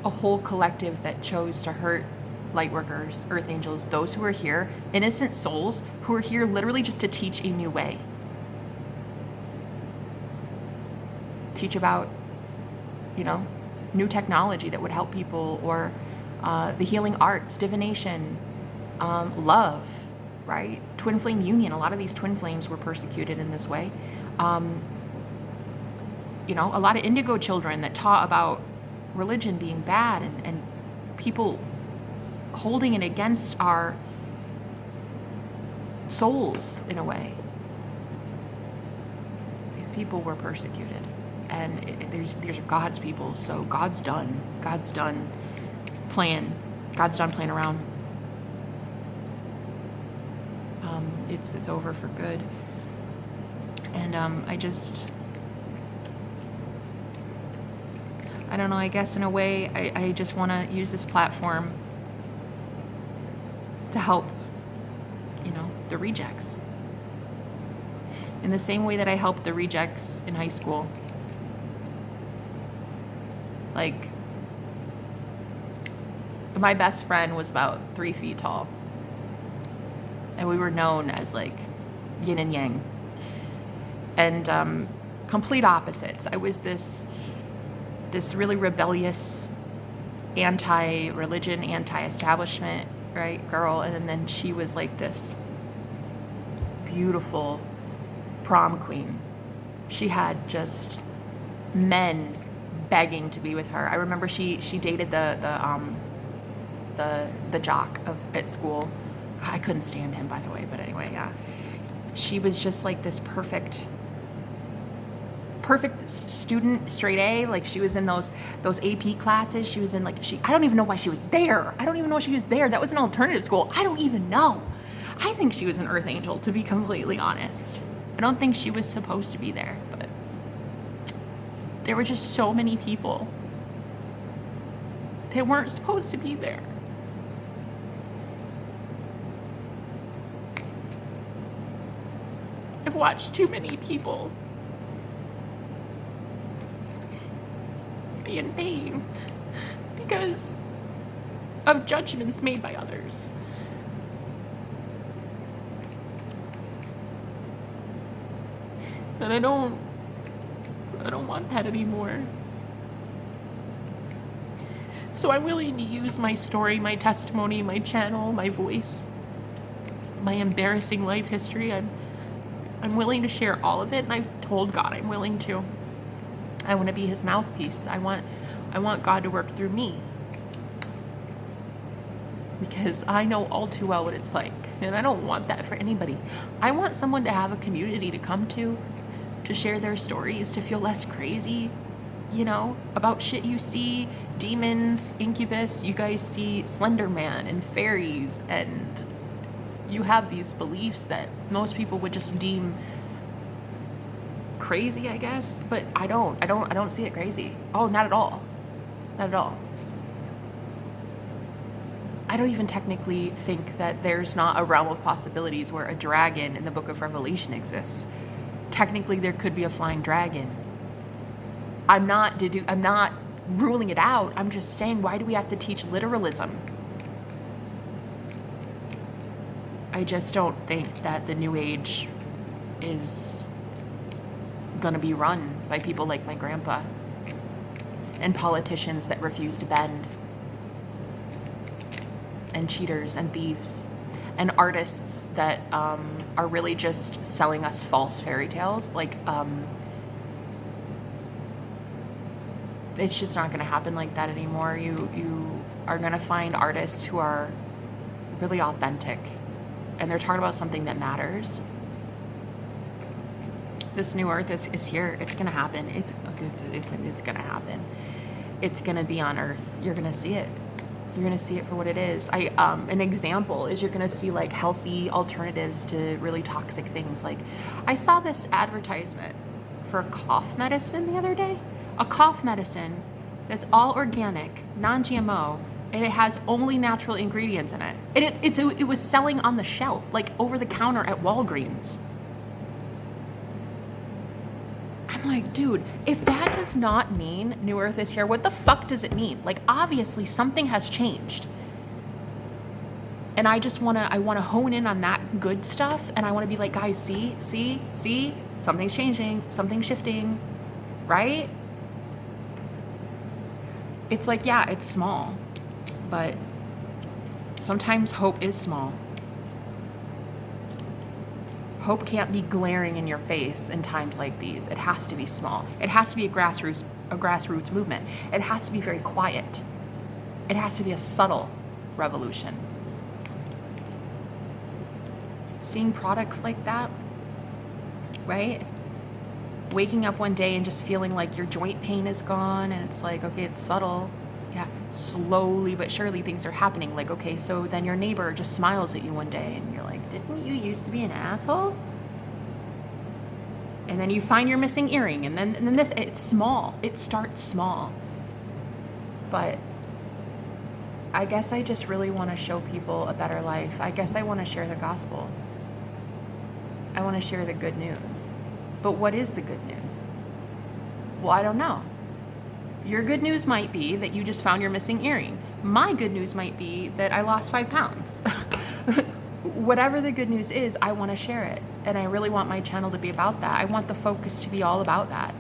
A whole collective that chose to hurt light workers, earth angels, those who are here, innocent souls who are here literally just to teach a new way. Teach about, you know, new technology that would help people, or the healing arts, divination, love, right? Twin flame union. A lot of these twin flames were persecuted in this way. You know, a lot of indigo children that taught about religion being bad, and people holding it against our souls in a way. These people were persecuted, and there's God's people, so God's done playing around. It's over for good. And I don't know, I guess in a way, I just want to use this platform to help, you know, the rejects. In the same way that I helped the rejects in high school. Like, my best friend was about 3 feet tall. And we were known as, like, yin and yang. And complete opposites. I was this really rebellious, anti-religion, anti-establishment, right, girl. And then she was like this beautiful prom queen. She had just men begging to be with her. I remember she dated the jock at school. God, I couldn't stand him, by the way, but anyway, yeah. She was just like this perfect student, straight A. Like, she was in those AP classes. She was in, like, I don't even know why she was there. That was an alternative school. I don't even know. I think she was an earth angel, to be completely honest. I don't think she was supposed to be there, but there were just so many people that weren't supposed to be there. I've watched too many people be in pain because of judgments made by others. And I don't want that anymore. So I'm willing to use my story, my testimony, my channel, my voice, my embarrassing life history. I'm willing to share all of it, and I've told God I'm willing to. I want to be his mouthpiece. I want God to work through me. Because I know all too well what it's like. And I don't want that for anybody. I want someone to have a community to come to share their stories, to feel less crazy, you know, about shit you see, demons, incubus, you guys see Slender Man and fairies, and you have these beliefs that most people would just deem crazy, I guess, but I don't see it crazy. Oh, not at all. Not at all. I don't even technically think that there's not a realm of possibilities where a dragon in the Book of Revelation exists. Technically, there could be a flying dragon. I'm not ruling it out. I'm just saying, why do we have to teach literalism? I just don't think that the New Age is gonna be run by people like my grandpa and politicians that refuse to bend, and cheaters and thieves and artists that are really just selling us false fairy tales. Like, it's just not going to happen like that anymore. You are going to find artists who are really authentic, and they're talking about something that matters. This new earth is here. It's going to happen. It's going to happen. It's going to be on earth. You're going to see it. You're going to see it for what it is. An example is you're going to see like healthy alternatives to really toxic things. Like, I saw this advertisement for a cough medicine the other day. A cough medicine that's all organic, non-GMO, and it has only natural ingredients in it. And it was selling on the shelf, like over the counter at Walgreens. I'm like, dude, if that does not mean New Earth is here, what the fuck does it mean? Like, obviously something has changed. And I want to hone in on that good stuff. And I want to be like, guys, see, something's changing, something's shifting, right? It's like, yeah, it's small, but sometimes hope is small. Hope can't be glaring in your face in times like these. It has to be small. It has to be a grassroots movement. It has to be very quiet. It has to be a subtle revolution. Seeing products like that, right? Waking up one day and just feeling like your joint pain is gone, and it's like, okay, it's subtle. Yeah, slowly but surely things are happening. Like, okay, so then your neighbor just smiles at you one day and you're like, didn't you used to be an asshole? And then you find your missing earring, and then this, it's small. It starts small. But I guess I just really want to show people a better life. I guess I want to share the gospel. I want to share the good news. But what is the good news? Well, I don't know. Your good news might be that you just found your missing earring. My good news might be that I lost 5 pounds. Whatever the good news is, I want to share it. And I really want my channel to be about that. I want the focus to be all about that.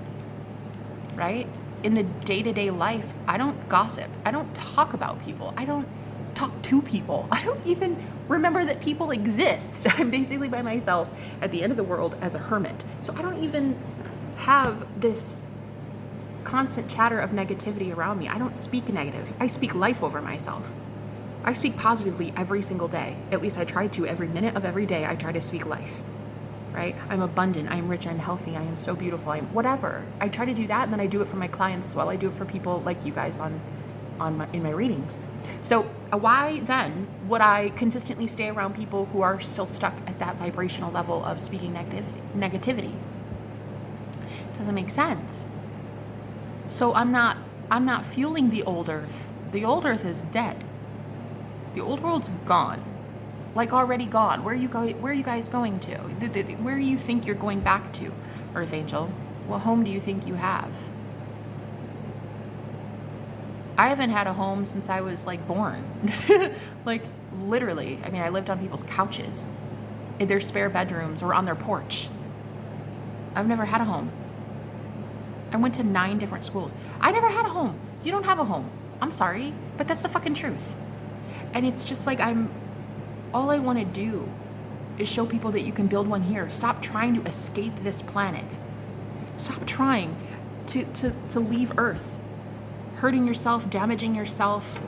Right? In the day-to-day life, I don't gossip. I don't talk about people. I don't talk to people. I don't even remember that people exist. I'm basically by myself at the end of the world as a hermit. So I don't even have this constant chatter of negativity around me. I don't speak negative. I speak life over myself. I speak positively every single day. At least I try to. Every minute of every day, I try to speak life. Right? I'm abundant. I'm rich. I'm healthy. I am so beautiful. I'm whatever. I try to do that, and then I do it for my clients as well. I do it for people like you guys in my readings. So why then would I consistently stay around people who are still stuck at that vibrational level of speaking negativity? Doesn't make sense. So I'm not fueling the old earth. The old earth is dead. The old world's gone. Like, already gone. Where are you guys going to? Where do you think you're going back to, Earth Angel? What home do you think you have? I haven't had a home since I was like born. Like, literally. I mean, I lived on people's couches, in their spare bedrooms, or on their porch. I've never had a home. I went to 9 different schools. I never had a home. You don't have a home. I'm sorry, but that's the fucking truth. And it's just like, all I want to do is show people that you can build one here. Stop trying to escape this planet. Stop trying. to leave Earth, hurting yourself, damaging yourself,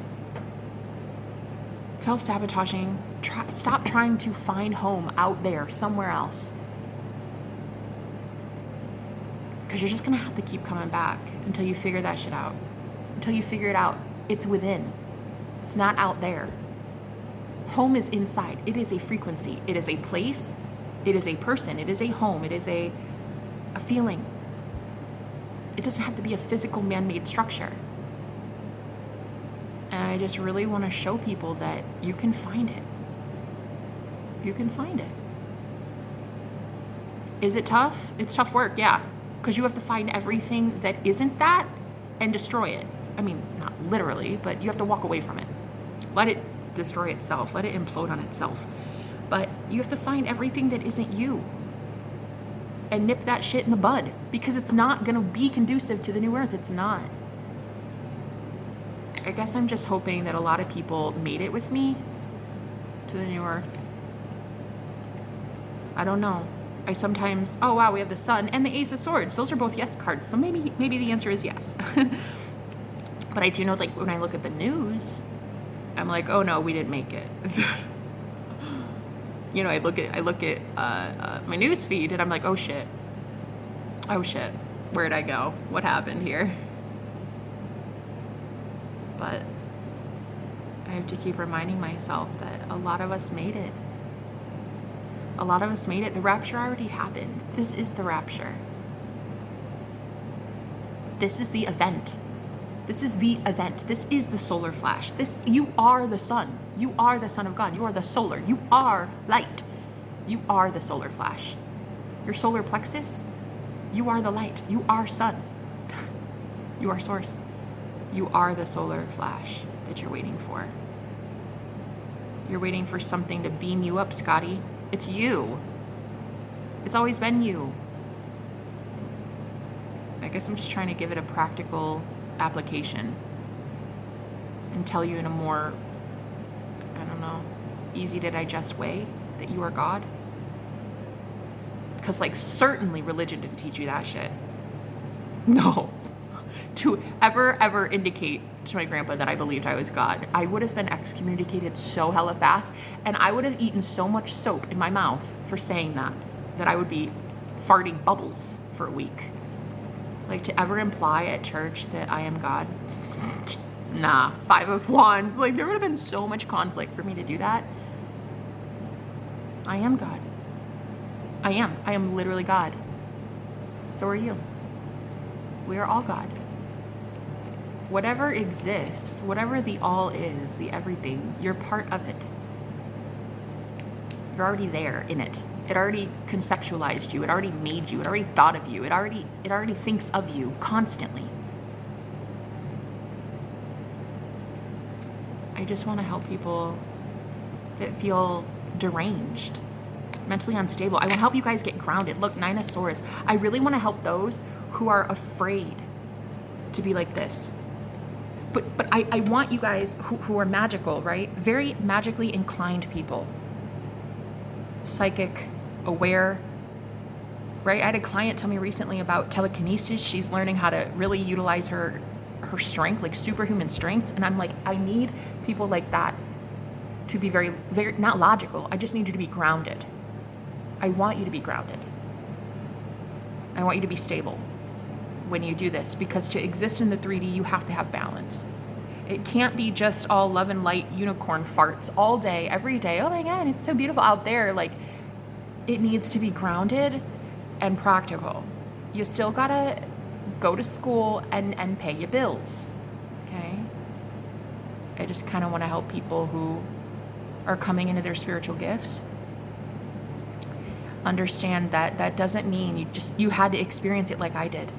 self-sabotaging. Stop trying to find home out there somewhere else, because you're just gonna have to keep coming back until you figure that shit out. Until you figure it out, it's within. It's not out there. Home is inside. It is a frequency. It is a place. It is a person. It is a home. It is a feeling. It doesn't have to be a physical man-made structure. And I just really want to show people that you can find it. You can find it. Is it tough? It's tough work, yeah. Because you have to find everything that isn't that and destroy it. I mean, not literally, but you have to walk away from it. Let it destroy itself. Let it implode on itself. But you have to find everything that isn't you and nip that shit in the bud, because it's not going to be conducive to the new earth. It's not. I guess I'm just hoping that a lot of people made it with me to the new earth. I don't know. I sometimes, oh wow, we have the Sun and the Ace of Swords. Those are both yes cards. So maybe the answer is yes. But I do know, like, when I look at the news, I'm like, oh no, we didn't make it. You know, I look at my news feed and I'm like, oh shit, where'd I go? What happened here? But I have to keep reminding myself that a lot of us made it. A lot of us made it. The rapture already happened. This is the rapture. This is the event. This is the event. This is the solar flash. You are the sun. You are the son of God. You are the solar. You are light. You are the solar flash. Your solar plexus, you are the light. You are sun. You are source. You are the solar flash that you're waiting for. You're waiting for something to beam you up, Scotty. It's you. It's always been you. I guess I'm just trying to give it a practical application and tell you in a more, I don't know, easy to digest way that you are God. Because, like, certainly religion didn't teach you that shit. No. To ever indicate to my grandpa that I believed I was God, I would have been excommunicated so hella fast, and I would have eaten so much soap in my mouth for saying that I would be farting bubbles for a week. Like, to ever imply at church that I am God, nah, 5 of Wands. Like, there would have been so much conflict for me to do that. I am God. I am literally God. So are you. We are all God. Whatever exists, whatever the all is, the everything, you're part of it. You're already there in it. It already conceptualized you. It already made you. It already thought of you. It already thinks of you constantly. I just want to help people that feel deranged, mentally unstable. I want to help you guys get grounded. Look, 9 of Swords. I really want to help those who are afraid to be like this. But I want you guys who are magical, right? Very magically inclined people. Psychic, aware, right? I had a client tell me recently about telekinesis. She's learning how to really utilize her strength, like superhuman strength. And I'm like, I need people like that to be very, very, not logical. I just need you to be grounded. I want you to be grounded. I want you to be stable when you do this, because to exist in the 3D, you have to have balance. It can't be just all love and light unicorn farts all day, every day. Oh my God, it's so beautiful out there. Like, it needs to be grounded and practical. You still gotta go to school and pay your bills, okay? I just kind of want to help people who are coming into their spiritual gifts understand that that doesn't mean you had to experience it like I did.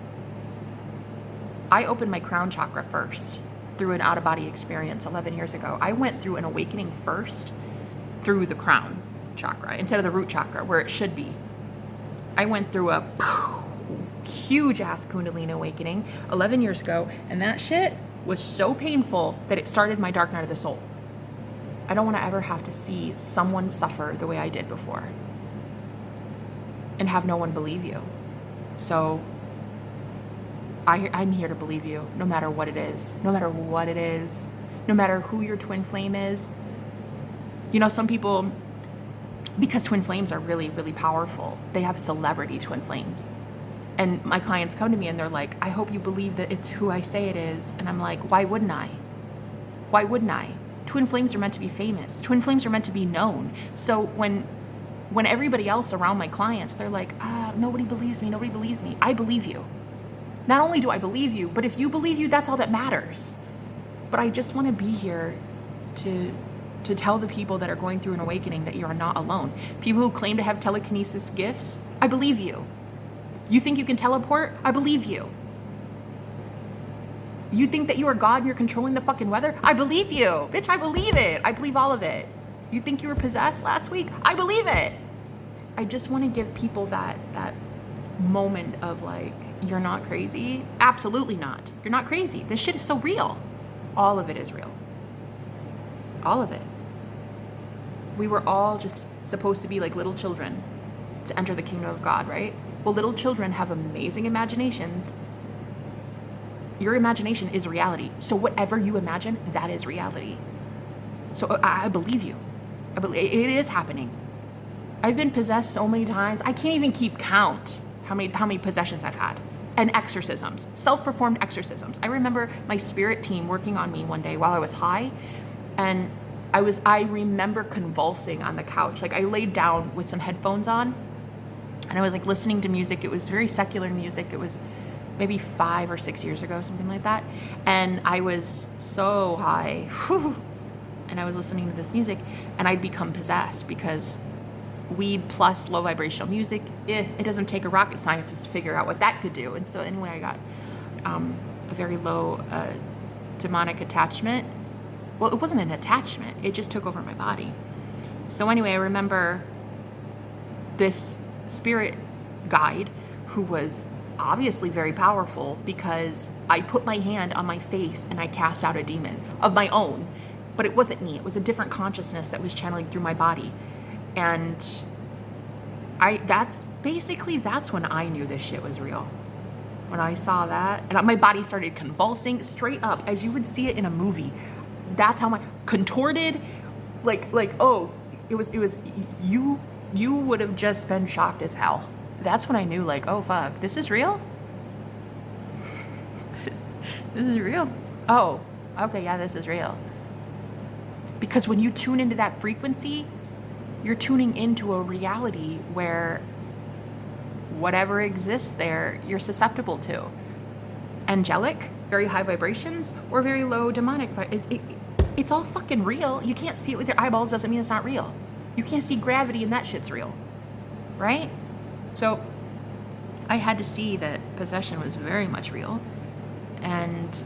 I opened my crown chakra first through an out-of-body experience 11 years ago. I went through an awakening first through the crown chakra instead of the root chakra, where it should be. I went through a huge-ass Kundalini awakening 11 years ago, and that shit was so painful that it started my dark night of the soul. I don't want to ever have to see someone suffer the way I did before and have no one believe you. So I'm here to believe you, no matter what it is, no matter what it is, no matter who your twin flame is. You know, some people, because twin flames are really, really powerful, they have celebrity twin flames. And my clients come to me and they're like, I hope you believe that it's who I say it is. And I'm like, why wouldn't I? Why wouldn't I? Twin flames are meant to be famous. Twin flames are meant to be known. So when everybody else around my clients, they're like, nobody believes me, nobody believes me. I believe you. Not only do I believe you, but if you believe you, that's all that matters. But I just want to be here to tell the people that are going through an awakening that you are not alone. People who claim to have telekinesis gifts, I believe you. You think you can teleport? I believe you. You think that you are God and you're controlling the fucking weather? I believe you. Bitch, I believe it. I believe all of it. You think you were possessed last week? I believe it. I just want to give people that moment of like, you're not crazy. Absolutely not. You're not crazy. This shit is so real. All of it is real. All of it. We were all just supposed to be like little children to enter the kingdom of God, right? Well, little children have amazing imaginations. Your imagination is reality. So whatever you imagine, that is reality. So I believe you. I believe it is happening. I've been possessed so many times. I can't even keep count how many possessions I've had. And exorcisms, self-performed exorcisms. I remember my spirit team working on me one day while I was high, and I remember convulsing on the couch. Like I laid down with some headphones on, and I was like listening to music. It was very secular music. It was maybe 5 or 6 years ago, something like that. And I was so high, and I was listening to this music, and I'd become possessed because weed plus low vibrational music, it doesn't take a rocket scientist to figure out what that could do. And so anyway, I got a very low demonic attachment. Well, it wasn't an attachment. It just took over my body. So anyway, I remember this spirit guide who was obviously very powerful because I put my hand on my face and I cast out a demon of my own. But it wasn't me. It was a different consciousness that was channeling through my body. And that's when I knew this shit was real. When I saw that, and my body started convulsing straight up, as you would see it in a movie. That's how my contorted, it was you would have just been shocked as hell. That's when I knew, like, oh fuck, this is real. This is real. Oh, okay, yeah, this is real. Because when you tune into that frequency, you're tuning into a reality where whatever exists there, you're susceptible to. Angelic, very high vibrations, or very low demonic. It's all fucking real. You can't see it with your eyeballs, doesn't mean it's not real. You can't see gravity and that shit's real, right? So I had to see that possession was very much real. And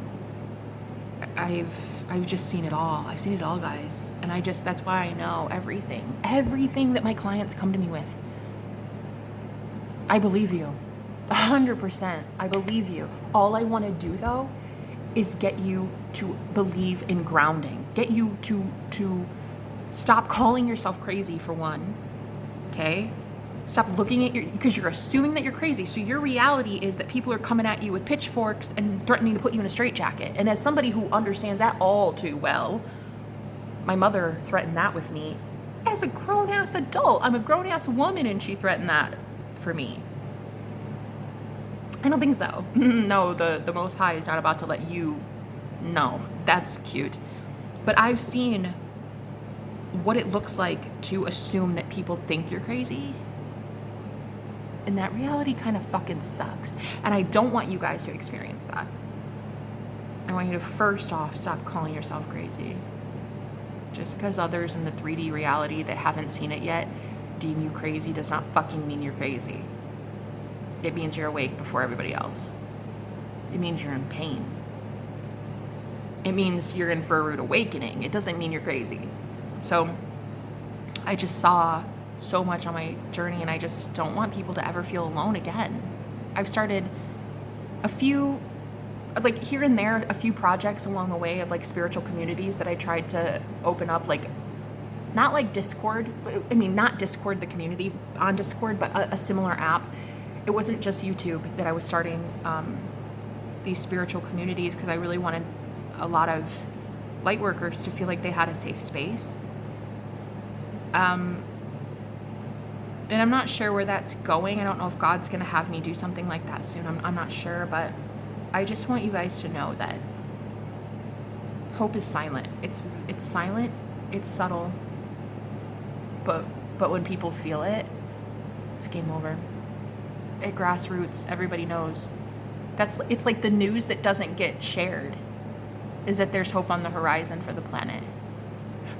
I've just seen it all. I've seen it all, guys. And that's why I know everything that my clients come to me with. I believe you. 100%. I believe you. All I want to do though is get you to believe in grounding. Get you to stop calling yourself crazy, for one. Okay? Stop looking at because you're assuming that you're crazy. So your reality is that people are coming at you with pitchforks and threatening to put you in a straitjacket. And as somebody who understands that all too well, my mother threatened that with me as a grown-ass adult. I'm a grown-ass woman and she threatened that for me. I don't think so. No, the Most High is not about to let you know. That's cute. But I've seen what it looks like to assume that people think you're crazy. And that reality kind of fucking sucks. And I don't want you guys to experience that. I want you to first off stop calling yourself crazy. Just because others in the 3D reality that haven't seen it yet deem you crazy does not fucking mean you're crazy. It means you're awake before everybody else. It means you're in pain. It means you're in for a rude awakening. It doesn't mean you're crazy. So I just saw so much on my journey, and I just don't want people to ever feel alone again. I've started a few, like here and there, a few projects along the way of like spiritual communities that I tried to open up, like not like Discord, not Discord, the community on Discord, but a similar app. It wasn't just YouTube that I was starting these spiritual communities because I really wanted a lot of light workers to feel like they had a safe space. And I'm not sure where that's going. I don't know if God's going to have me do something like that soon. I'm not sure, but I just want you guys to know that hope is silent. It's silent, it's subtle, but when people feel it, it's game over. At grassroots, everybody knows. It's like the news that doesn't get shared is that there's hope on the horizon for the planet.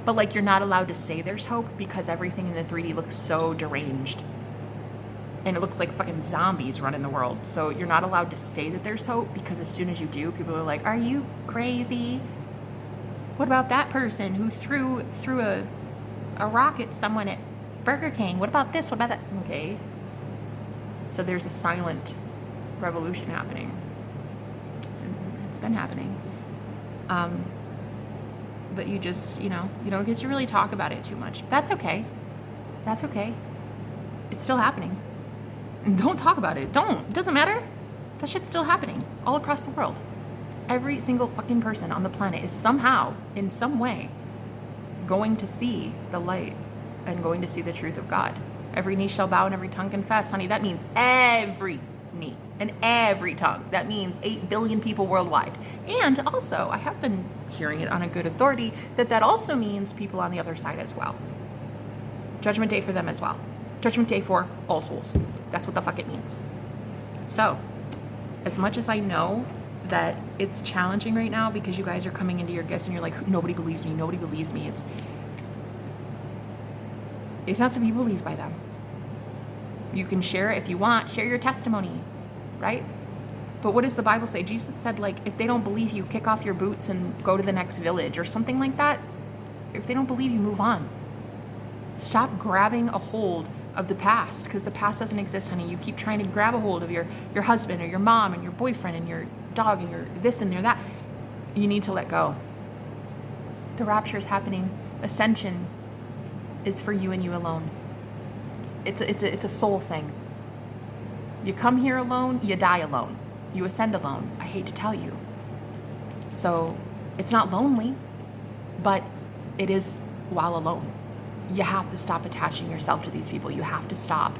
But like, you're not allowed to say there's hope because everything in the 3D looks so deranged. And it looks like fucking zombies running the world. So you're not allowed to say that there's hope because as soon as you do, people are like, are you crazy? What about that person who threw a rocket at someone at Burger King? What about this? What about that? Okay. So there's a silent revolution happening. It's been happening. But you just, you don't get to really talk about it too much. That's okay. That's okay. It's still happening. And don't talk about it. Don't. It doesn't matter. That shit's still happening all across the world. Every single fucking person on the planet is somehow, in some way, going to see the light and going to see the truth of God. Every knee shall bow and every tongue confess. Honey, that means every knee and every tongue. That means 8 billion people worldwide. And also, I have been hearing it on a good authority that also means people on the other side as well. Judgment day for them as well. Judgment day for all souls. That's what the fuck it means. So, as much as I know that it's challenging right now because you guys are coming into your gifts and you're like, nobody believes me, nobody believes me. It's not to be believed by them. You can share it if you want, share your testimony, right? But what does the Bible say? Jesus said, like, if they don't believe you, kick off your boots and go to the next village or something like that. If they don't believe you, move on. Stop grabbing a hold of the past because the past doesn't exist, honey. You keep trying to grab a hold of your husband or your mom and your boyfriend and your dog and your this and your that. You need to let go. The rapture is happening. Ascension is for you and you alone. It's a soul thing. You come here alone, you die alone. You ascend alone. I hate to tell you. So it's not lonely, but it is while alone. You have to stop attaching yourself to these people. You have to stop.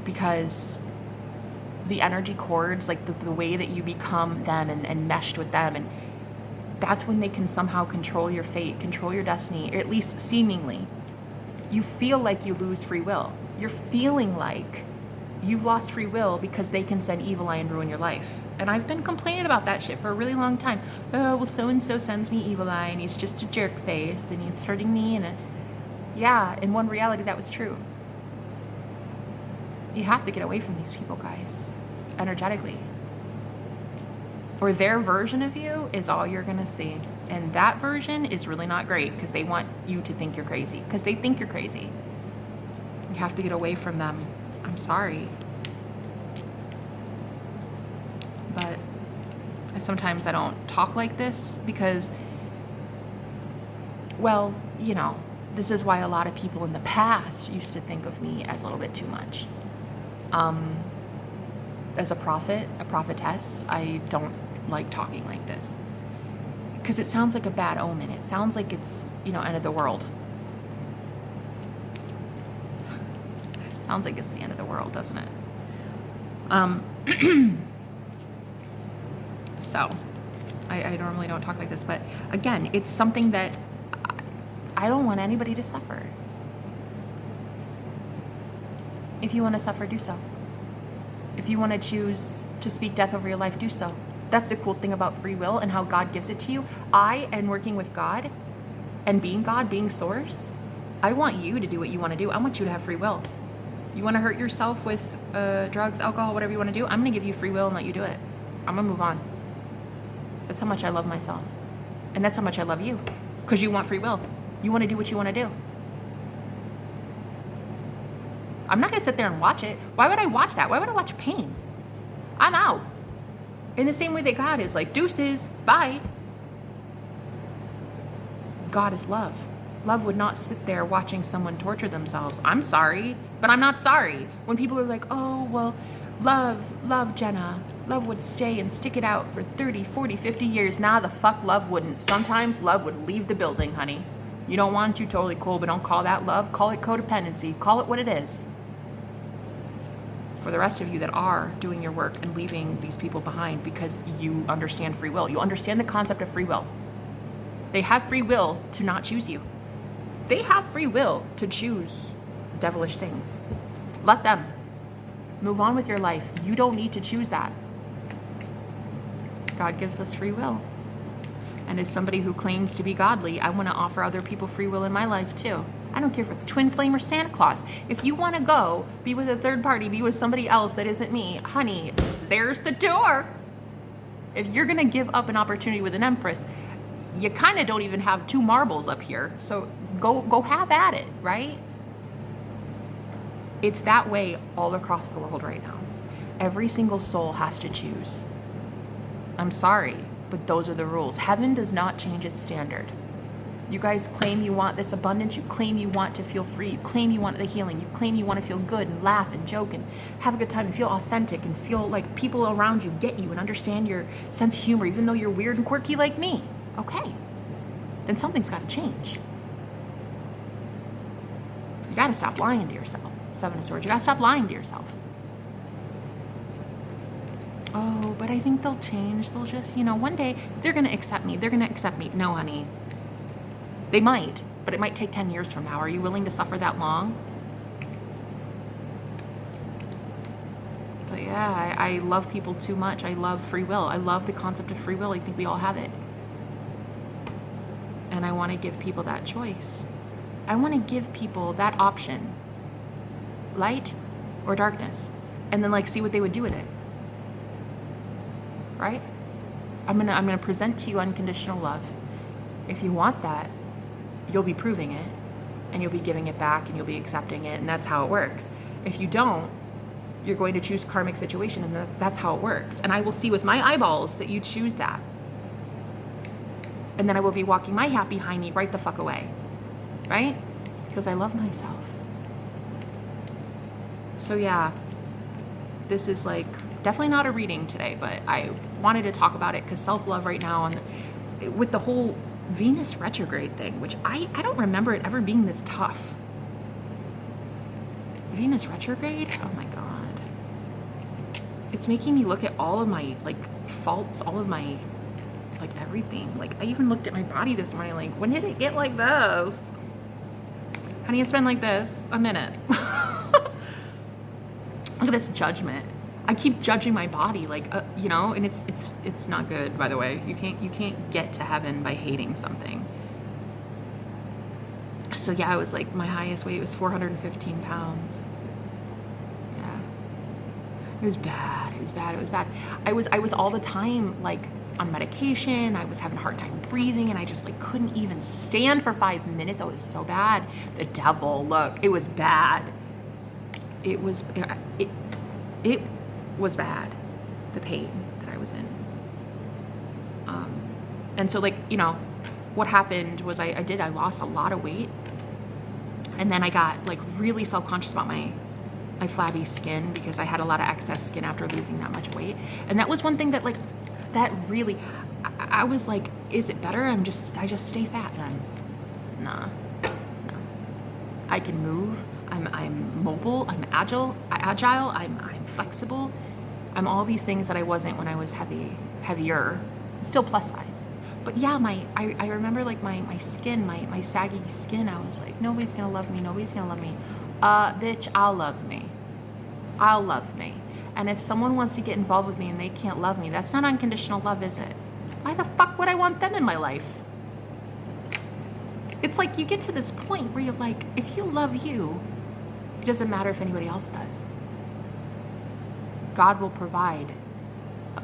Because the energy cords, like the way that you become them and meshed with them, and that's when they can somehow control your fate, control your destiny, or at least seemingly. You feel like you lose free will. You're feeling like you've lost free will because they can send evil eye and ruin your life. And I've been complaining about that shit for a really long time. Oh, well, so-and-so sends me evil eye and he's just a jerk face and he's hurting me. And yeah, in one reality, that was true. You have to get away from these people, guys, energetically. Or their version of you is all you're going to see. And that version is really not great because they want you to think you're crazy. Because they think you're crazy. You have to get away from them. I'm sorry. But sometimes I don't talk like this because, well, this is why a lot of people in the past used to think of me as a little bit too much. As a prophet, a prophetess, I don't like talking like this. Because it sounds like a bad omen. It sounds like it's, end of the world. Sounds like it's the end of the world, doesn't it? So, I normally don't talk like this, but again, it's something that I don't want anybody to suffer. If you want to suffer, do so. If you want to choose to speak death over your life, do so. That's the cool thing about free will and how God gives it to you. I am working with God and being God, being source. I want you to do what you want to do. I want you to have free will. You want to hurt yourself with drugs, alcohol, whatever you want to do, I'm going to give you free will and let you do it. I'm going to move on. That's how much I love myself. And that's how much I love you. Because you want free will. You want to do what you want to do. I'm not going to sit there and watch it. Why would I watch that? Why would I watch pain? I'm out. In the same way that God is like, deuces, bye. God is love. Love would not sit there watching someone torture themselves. I'm sorry, but I'm not sorry. When people are like, oh, well, love Jenna, Love would stay and stick it out for 30, 40, 50 years. Nah, the fuck love wouldn't. Sometimes love would leave the building, honey. You don't want to, totally cool, but don't call that love. Call it codependency. Call it what it is. For the rest of you that are doing your work and leaving these people behind because you understand free will. You understand the concept of free will. They have free will to not choose you. They have free will to choose devilish things. Let them. Move on with your life. You don't need to choose that. God gives us free will. And as somebody who claims to be godly, I want to offer other people free will in my life too. I don't care if it's twin flame or Santa Claus. If you want to go be with a third party, be with somebody else that isn't me, honey, there's the door. If you're going to give up an opportunity with an empress, you kind of don't even have 2 marbles up here. So go have at it, right? It's that way all across the world right now. Every single soul has to choose. I'm sorry, but those are the rules. Heaven does not change its standard. You guys claim you want this abundance. You claim you want to feel free. You claim you want the healing. You claim you want to feel good and laugh and joke and have a good time and feel authentic and feel like people around you get you and understand your sense of humor, even though you're weird and quirky like me. Okay, then something's got to change. You got to stop lying to yourself. 7 of Swords. You got to stop lying to yourself. Oh, but I think they'll change. They'll just, one day they're going to accept me. They're going to accept me. No, honey. They might, but it might take 10 years from now. Are you willing to suffer that long? But yeah, I love people too much. I love free will. I love the concept of free will. I think we all have it. And I want to give people that choice. I want to give people that option. Light or darkness. And then see what they would do with it. Right? I'm gonna present to you unconditional love. If you want that, you'll be proving it, and you'll be giving it back, and you'll be accepting it, and that's how it works. If you don't, you're going to choose karmic situation, and that's how it works. And I will see with my eyeballs that you choose that. And then I will be walking my hat behind me right the fuck away. Right? Because I love myself. So yeah, this is definitely not a reading today, but I wanted to talk about it because self-love right now, and with the whole Venus retrograde thing, which I don't remember it ever being this tough. Venus retrograde? Oh my God. It's making me look at all of my faults, all of my everything. I even looked at my body this morning, when did it get like this? Honey, it's been like this a minute. Look at this judgment. I keep judging my body, and it's not good, by the way. You can't get to heaven by hating something. So yeah, I was my highest weight was 415 pounds. Yeah. It was bad. It was bad. It was bad. I was all the time on medication. I was having a hard time breathing, and I just couldn't even stand for 5 minutes. Oh, it was so bad. The devil, look, it was bad. It was bad, the pain that I was in. And so what happened was I lost a lot of weight, and then I got really self-conscious about my flabby skin because I had a lot of excess skin after losing that much weight. And that was one thing that that really, I was is it better I just stay fat then? Nah. I can move. I'm mobile. I'm agile. I'm flexible. I'm all these things that I wasn't when I was heavier. Still plus size. But yeah, I remember my skin, my saggy skin. I was nobody's gonna love me. Nobody's gonna love me. Bitch, I'll love me. I'll love me. And if someone wants to get involved with me and they can't love me, that's not unconditional love, is it? Why the fuck would I want them in my life? It's you get to this point where you're if you love you, it doesn't matter if anybody else does. God will provide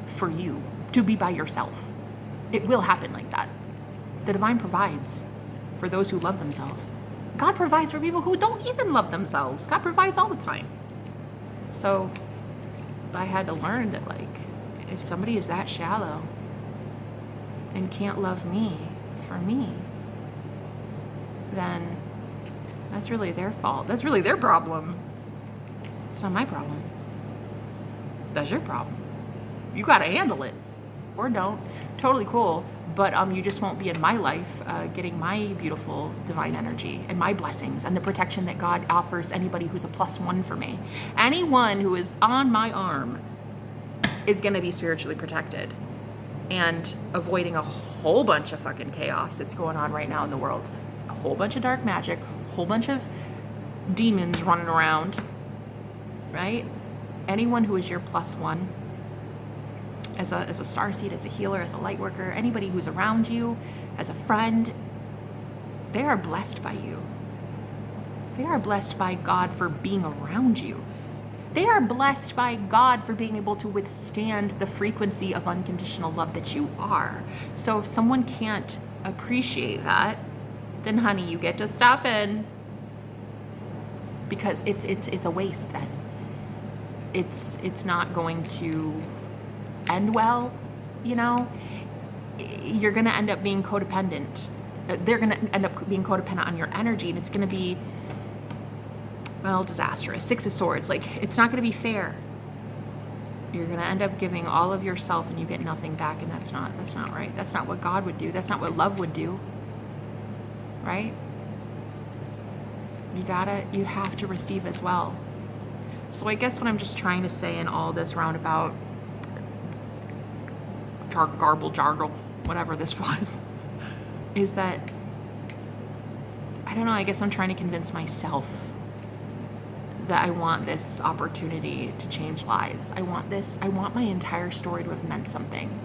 for you to be by yourself. It will happen like that. The divine provides for those who love themselves. God provides for people who don't even love themselves. God provides all the time. So I had to learn that if somebody is that shallow and can't love me for me, then that's really their fault. That's really their problem. It's not my problem. That's your problem. you got to handle it, or don't. Totally cool. But you just won't be in my life getting my beautiful divine energy and my blessings and the protection that God offers anybody who's a +1 for me. Anyone who is on my arm is going to be spiritually protected and avoiding a whole bunch of fucking chaos that's going on right now in the world. A whole bunch of dark magic, a whole bunch of demons running around, right? Anyone who is your +1, as a starseed, as a healer, as a light worker, anybody who's around you, as a friend, they are blessed by you. They are blessed by God for being around you. They are blessed by God for being able to withstand the frequency of unconditional love that you are. So if someone can't appreciate that, then honey, you get to stop in, because it's a waste then. It's not going to end well, you know. You're going to end up being codependent. They're going to end up being codependent on your energy, and it's going to be, well, disastrous. 6 of Swords. Like, it's not going to be fair. You're going to end up giving all of yourself and you get nothing back, and that's not right. That's not what God would do. That's not what love would do. Right? You have to receive as well. So I guess what I'm just trying to say in all this roundabout garble, whatever this was, is that, I don't know, I guess I'm trying to convince myself that I want this opportunity to change lives. I want my entire story to have meant something.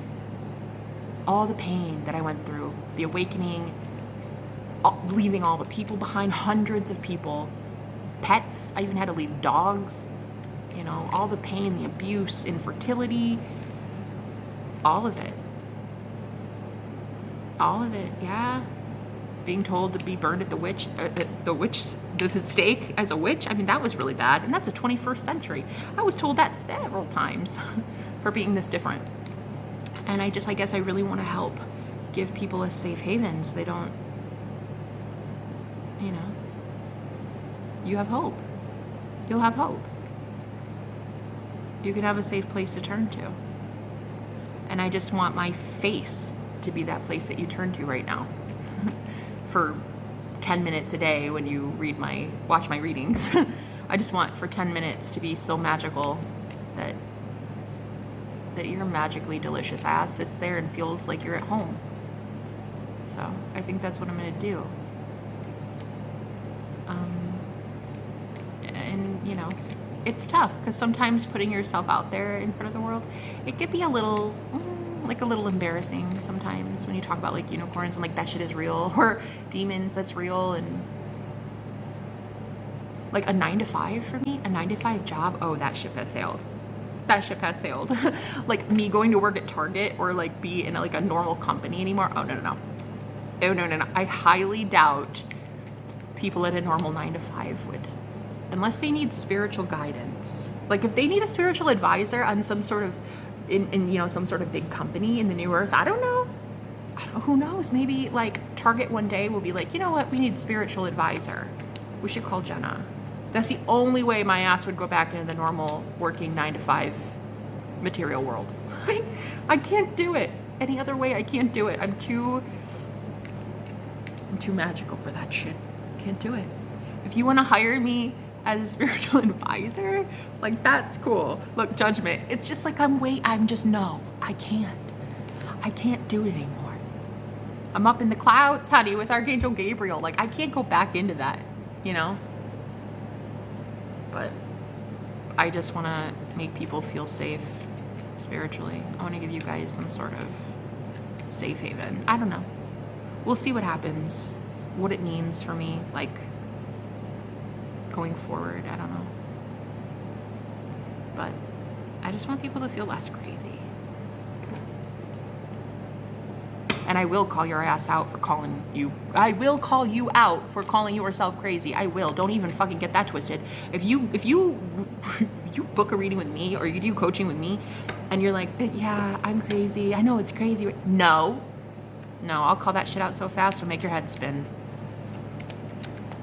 All the pain that I went through, the awakening, leaving all the people behind, hundreds of people, pets, I even had to leave dogs, you know, all the pain, the abuse, infertility, all of it, yeah. Being told to be burned at the stake as a witch. I mean, that was really bad, and that's the 21st century. I was told that several times for being this different. And I guess I really want to help give people a safe haven so they don't, you know, you have hope. You'll have hope. You can have a safe place to turn to. And I just want my face to be that place that you turn to right now for 10 minutes a day when you watch my readings. I just want for 10 minutes to be so magical that your magically delicious ass sits there and feels like you're at home. So I think that's what I'm going to do. And, you know, it's tough because sometimes putting yourself out there in front of the world, it could be a little embarrassing sometimes when you talk about like unicorns and like that shit is real, or demons, that's real. And like a 9-to-5 for me, a 9-to-5 job, oh, that ship has sailed. That ship has sailed. Like me going to work at Target or like be in like a normal company anymore. Oh, no. I highly doubt people at a normal 9-to-5 would, unless they need spiritual guidance. Like if they need a spiritual advisor on some sort of, in you know, some sort of big company in the new earth, I don't know, who knows, maybe like Target one day will be like, you know what, we need spiritual advisor. We should call Jenna. That's the only way my ass would go back into the normal working 9-to-5 material world. I can't do it. Any other way, I can't do it. I'm too magical for that shit. Can't do it. If you want to hire me as a spiritual advisor, like that's cool. Look, judgment. It's just like no, I can't do it anymore. I'm up in the clouds, honey, with Archangel Gabriel. Like I can't go back into that, you know? But I just want to make people feel safe spiritually. I want to give you guys some sort of safe haven. I don't know. We'll see what happens, what it means for me, like going forward. I don't know. But I just want people to feel less crazy. And I will call your ass out for calling you. I will call you out for calling yourself crazy. I will. Don't even fucking get that twisted. If you book a reading with me or you do coaching with me and you're like, yeah, I'm crazy. I know it's crazy. No, I'll call that shit out so fast it'll make your head spin.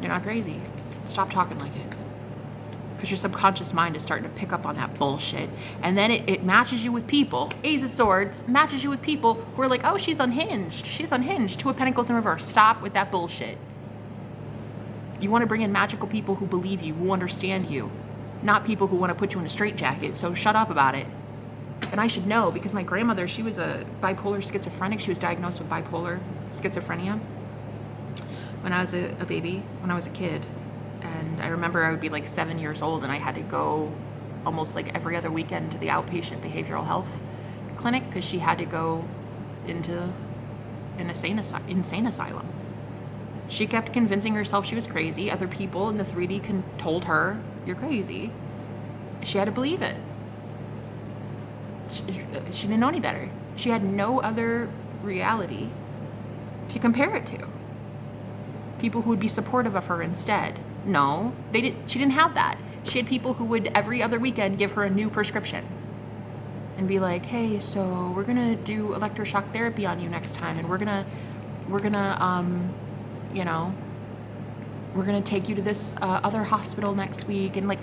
You're not crazy. Stop talking like it. because your subconscious mind is starting to pick up on that bullshit. And then it matches you with people. Ace of Swords matches you with people who are like, oh, she's unhinged. She's unhinged. Two of Pentacles in reverse. Stop with that bullshit. You want to bring in magical people who believe you, who understand you, not people who want to put you in a straitjacket. So shut up about it. And I should know, because my grandmother, she was a bipolar schizophrenic. She was diagnosed with bipolar schizophrenia when I was a baby, when I was a kid. And I remember I would be like 7 years old, and I had to go almost like every other weekend to the outpatient behavioral health clinic because she had to go into an insane asylum. She kept convincing herself she was crazy. Other people in the 3D told her, you're crazy. She had to believe it. She didn't know any better. She had no other reality to compare it to. People who would be supportive of her instead. No, she didn't have that. She had people who would every other weekend give her a new prescription and be like, hey, so we're gonna do electroshock therapy on you next time, and we're gonna take you to this other hospital next week. And like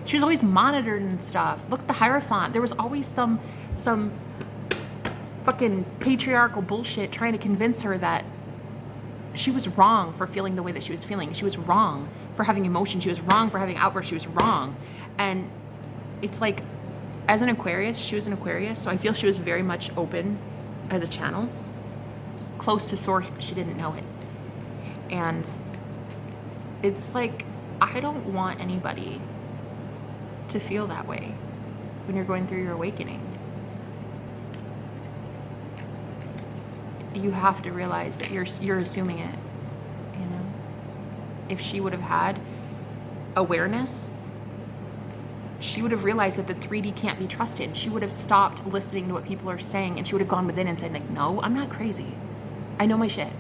she was always monitored and stuff. Look at the Hierophant. There was always some fucking patriarchal bullshit trying to convince her that she was wrong for feeling the way that she was feeling. She was wrong for having emotion. She was wrong for having outbursts. She was wrong. And it's like, as an Aquarius, she was an Aquarius, so I feel she was very much open as a channel, close to source, but she didn't know it. And it's like, I don't want anybody to feel that way when you're going through your awakening. You have to realize that you're assuming it, you know? If she would have had awareness, she would have realized that the 3D can't be trusted. She would have stopped listening to what people are saying, and she would have gone within and said, like, no, I'm not crazy. I know my shit.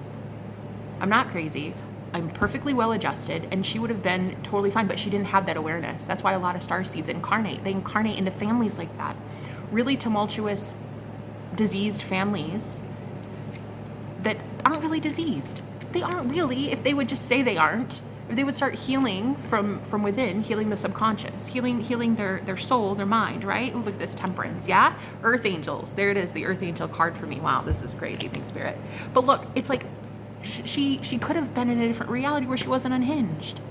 I'm not crazy. I'm perfectly well adjusted, and she would have been totally fine, but she didn't have that awareness. That's why a lot of starseeds incarnate. They incarnate into families like that. Really tumultuous, diseased families that aren't really diseased. They aren't really, if they would just say they aren't. If they would start healing from within, healing the subconscious, healing their soul, their mind, right? Ooh, look at this Temperance, yeah? Earth Angels. There it is, the Earth Angel card for me. Wow, this is crazy, thanks, Spirit. But look, it's like she could have been in a different reality where she wasn't unhinged.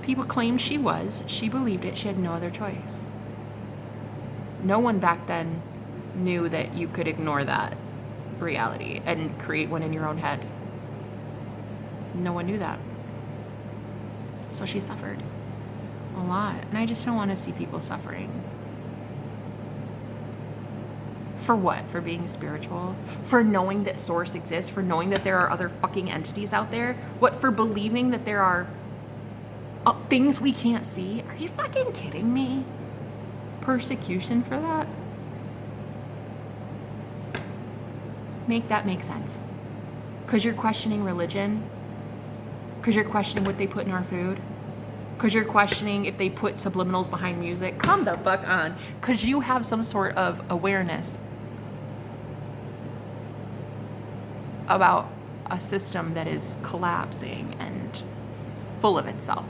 People claimed she was. She believed it. She had no other choice. No one back then knew that you could ignore that reality and create one in your own head. No one knew that. So she suffered a lot. And I just don't want to see people suffering. For what? For being spiritual? For knowing that source exists? For knowing that there are other fucking entities out there? What, for believing that there are things we can't see? Are you fucking kidding me? Persecution for that? Make that make sense. Because you're questioning religion? Because you're questioning what they put in our food? Because you're questioning if they put subliminals behind music? Come the fuck on. Because you have some sort of awareness about a system that is collapsing and full of itself.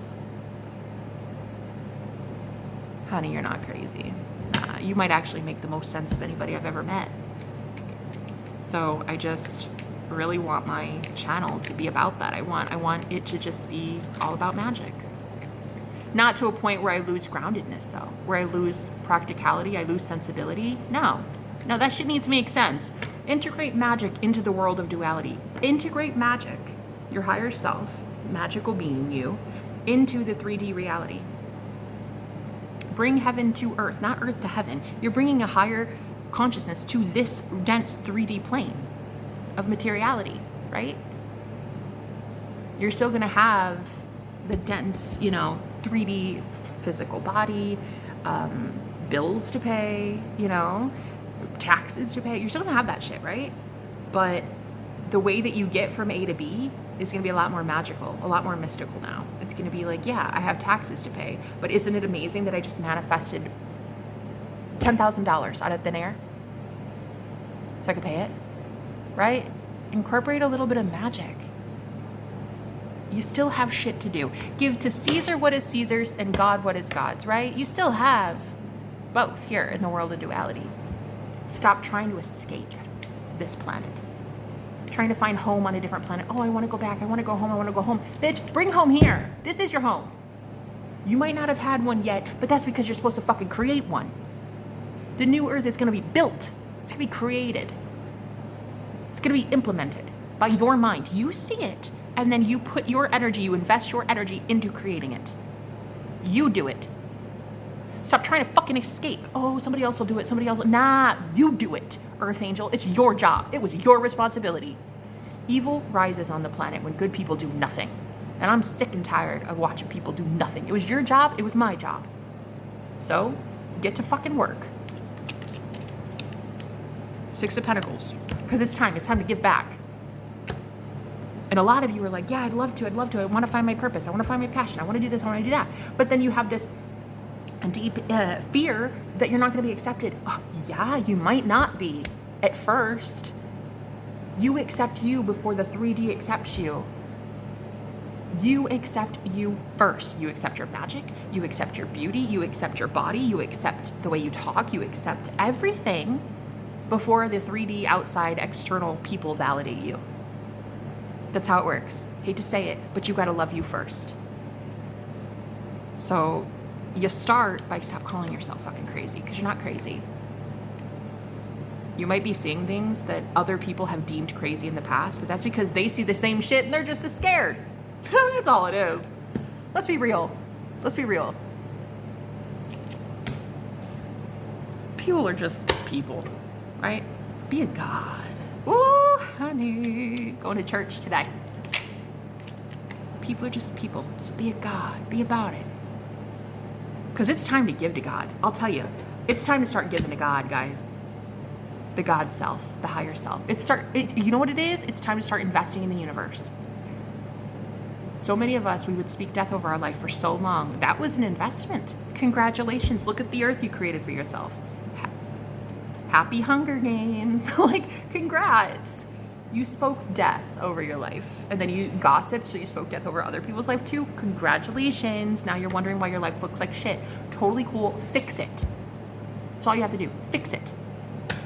Honey, you're not crazy. Nah, you might actually make the most sense of anybody I've ever met. So I just really want my channel to be about that. I want it to just be all about magic. Not to a point where I lose groundedness, though, where I lose practicality, I lose sensibility. No, that shit needs to make sense. Integrate magic into the world of duality. Integrate magic, your higher self, magical being you, into the 3D reality. Bring heaven to earth, not earth to heaven. You're bringing a higher consciousness to this dense 3D plane of materiality, right? You're still going to have the dense, 3D physical body, bills to pay, taxes to pay. You're still going to have that shit, right? But the way that you get from A to B is going to be a lot more magical, a lot more mystical now. It's going to be like, yeah, I have taxes to pay, but isn't it amazing that I just manifested $10,000 out of thin air so I could pay it, right? Incorporate a little bit of magic. You still have shit to do. Give to Caesar what is Caesar's and God what is God's, right? You still have both here in the world of duality. Stop trying to escape this planet. Trying to find home on a different planet. Oh, I want to go back. I want to go home. I want to go home. Bitch, bring home here. This is your home. You might not have had one yet, but that's because you're supposed to fucking create one. The new earth is going to be built. It's going to be created. It's going to be implemented by your mind. You see it, and then you put your energy, you invest your energy into creating it. You do it. Stop trying to fucking escape. Oh, somebody else will do it. Somebody else. Nah, you do it, Earth Angel. It's your job. It was your responsibility. Evil rises on the planet when good people do nothing. And I'm sick and tired of watching people do nothing. It was your job. It was my job. So, get to fucking work. Six of Pentacles. Because it's time. It's time to give back. And a lot of you are like, yeah, I'd love to. I want to find my purpose. I want to find my passion. I want to do this. I want to do that. But then you have this deep fear that you're not going to be accepted. Oh, yeah, you might not be at first. You accept you before the 3D accepts you. You accept you first. You accept your magic. You accept your beauty. You accept your body. You accept the way you talk. You accept everything before the 3D outside external people validate you. That's how it works. Hate to say it, but you got to love you first. So you start by stop calling yourself fucking crazy, because you're not crazy. You might be seeing things that other people have deemed crazy in the past, but that's because they see the same shit and they're just as scared. That's all it is. Let's be real. Let's be real. People are just people, right? Be a god. Ooh, honey. Going to church today. People are just people. So be a god. Be about it. Because it's time to give to God. I'll tell you. It's time to start giving to God, guys. The God self. The higher self. You know what it is? It's time to start investing in the universe. So many of us, we would speak death over our life for so long. That was an investment. Congratulations. Look at the earth you created for yourself. Happy Hunger Games. Like, congrats. You spoke death over your life. And then you gossiped, so you spoke death over other people's life too. Congratulations. Now you're wondering why your life looks like shit. Totally cool. Fix it. That's all you have to do. Fix it.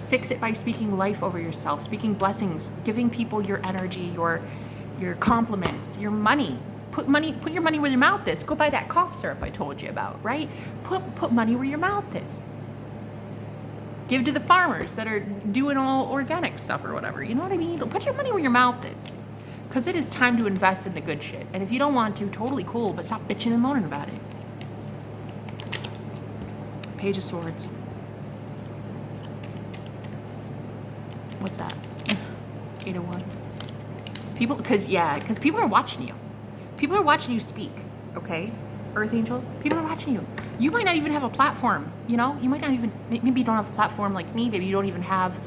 Fix it by speaking life over yourself, speaking blessings, giving people your energy, your compliments, your money. Put your money where your mouth is. Go buy that cough syrup I told you about, right? Put money where your mouth is. Give to the farmers that are doing all organic stuff or whatever. You know what I mean? Put your money where your mouth is. Because it is time to invest in the good shit. And if you don't want to, totally cool, but stop bitching and moaning about it. Page of Swords. What's that? 8 of Wands. Because people are watching you. People are watching you speak, okay? Earth Angel, people are watching you. You might not even have a platform, you know? You might not even, maybe you don't have a platform like me. Maybe you don't even have,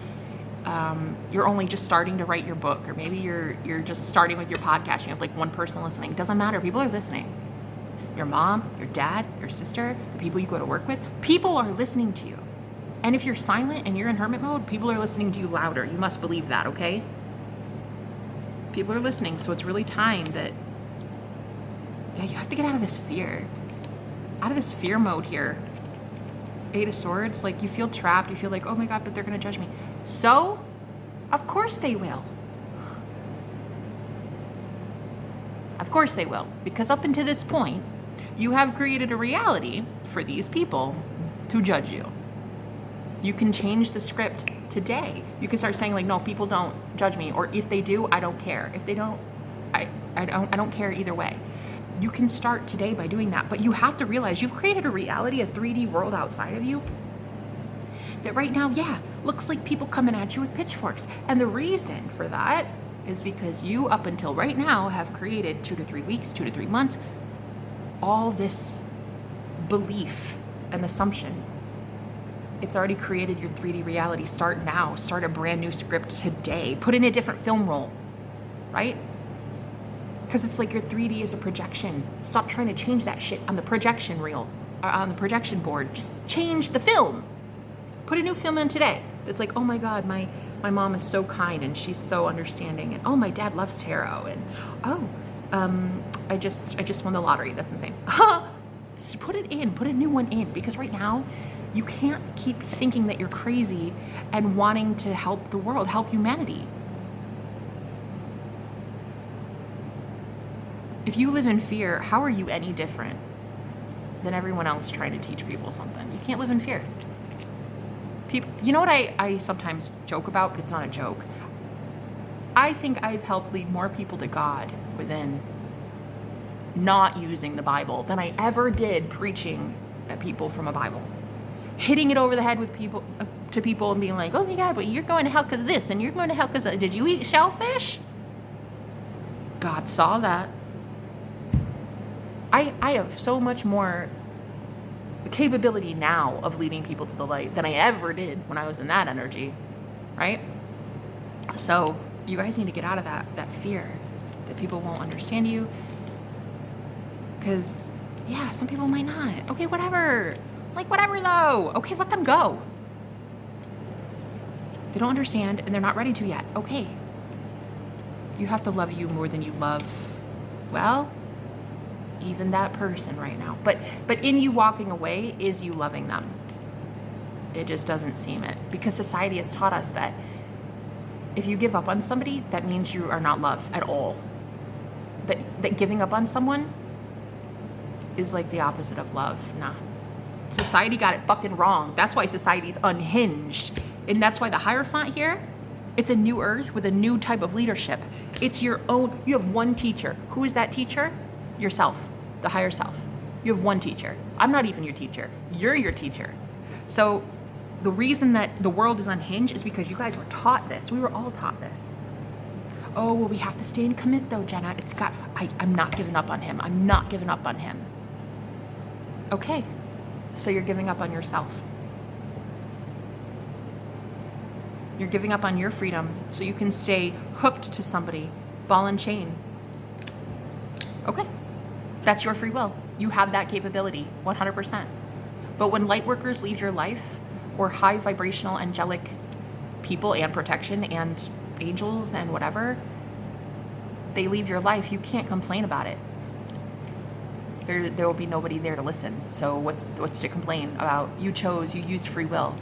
you're only just starting to write your book, or maybe you're just starting with your podcast. You have like one person listening. It doesn't matter. People are listening. Your mom, your dad, your sister, the people you go to work with, people are listening to you. And if you're silent and you're in hermit mode, people are listening to you louder. You must believe that, okay? People are listening, so it's really time that, yeah, you have to get out of this fear. Out of this fear mode here. 8 of Swords, like you feel trapped. You feel like, oh my God, but they're going to judge me. So, of course they will. Of course they will. Because up until this point, you have created a reality for these people to judge you. You can change the script today. You can start saying like, no, people don't judge me. Or if they do, I don't care. If they don't, I don't care either way. You can start today by doing that. But you have to realize you've created a reality, a 3D world outside of you that right now, yeah, looks like people coming at you with pitchforks. And the reason for that is because you, up until right now, have created 2 to 3 weeks, 2 to 3 months, all this belief and assumption. It's already created your 3D reality. Start now. Start a brand new script today. Put in a different film roll, right? Because it's like your 3D is a projection. Stop trying to change that shit on the projection reel, or on the projection board. Just change the film. Put a new film in today. That's like, oh my God, my mom is so kind and she's so understanding. And oh, my dad loves tarot. And oh, I just won the lottery. That's insane. Just put it in, put a new one in, because right now you can't keep thinking that you're crazy and wanting to help the world, help humanity. If you live in fear, how are you any different than everyone else trying to teach people something? You can't live in fear. People, you know what I sometimes joke about, but it's not a joke. I think I've helped lead more people to God within not using the Bible than I ever did preaching at people from a Bible. Hitting it over the head with people to people and being like, oh my God, but you're going to hell because of this, and you're going to hell because did you eat shellfish? God saw that. I have so much more capability now of leading people to the light than I ever did when I was in that energy, right? So you guys need to get out of that fear that people won't understand you. Because, yeah, some people might not. Okay, whatever. Like, whatever, though. Okay, let them go. They don't understand, and they're not ready to yet. Okay. You have to love you more than you love, well, even that person right now. But in you walking away is you loving them. It just doesn't seem it. Because society has taught us that if you give up on somebody, that means you are not loved at all. That giving up on someone is like the opposite of love. Nah. Society got it fucking wrong. That's why society's unhinged. And that's why the Hierophant here, it's a new earth with a new type of leadership. It's your own, you have one teacher. Who is that teacher? Yourself, the higher self. You have one teacher. I'm not even your teacher. You're your teacher. So the reason that the world is unhinged is because you guys were taught this. We were all taught this. Oh, well, we have to stay and commit though, Jenna. I'm not giving up on him. I'm not giving up on him. Okay, so you're giving up on yourself. You're giving up on your freedom so you can stay hooked to somebody, ball and chain. Okay, that's your free will. You have that capability, 100%. But when light workers leave your life, or high vibrational angelic people and protection and angels and whatever, they leave your life, you can't complain about it. There will be nobody there to listen. So what's to complain about? You chose, you used free will.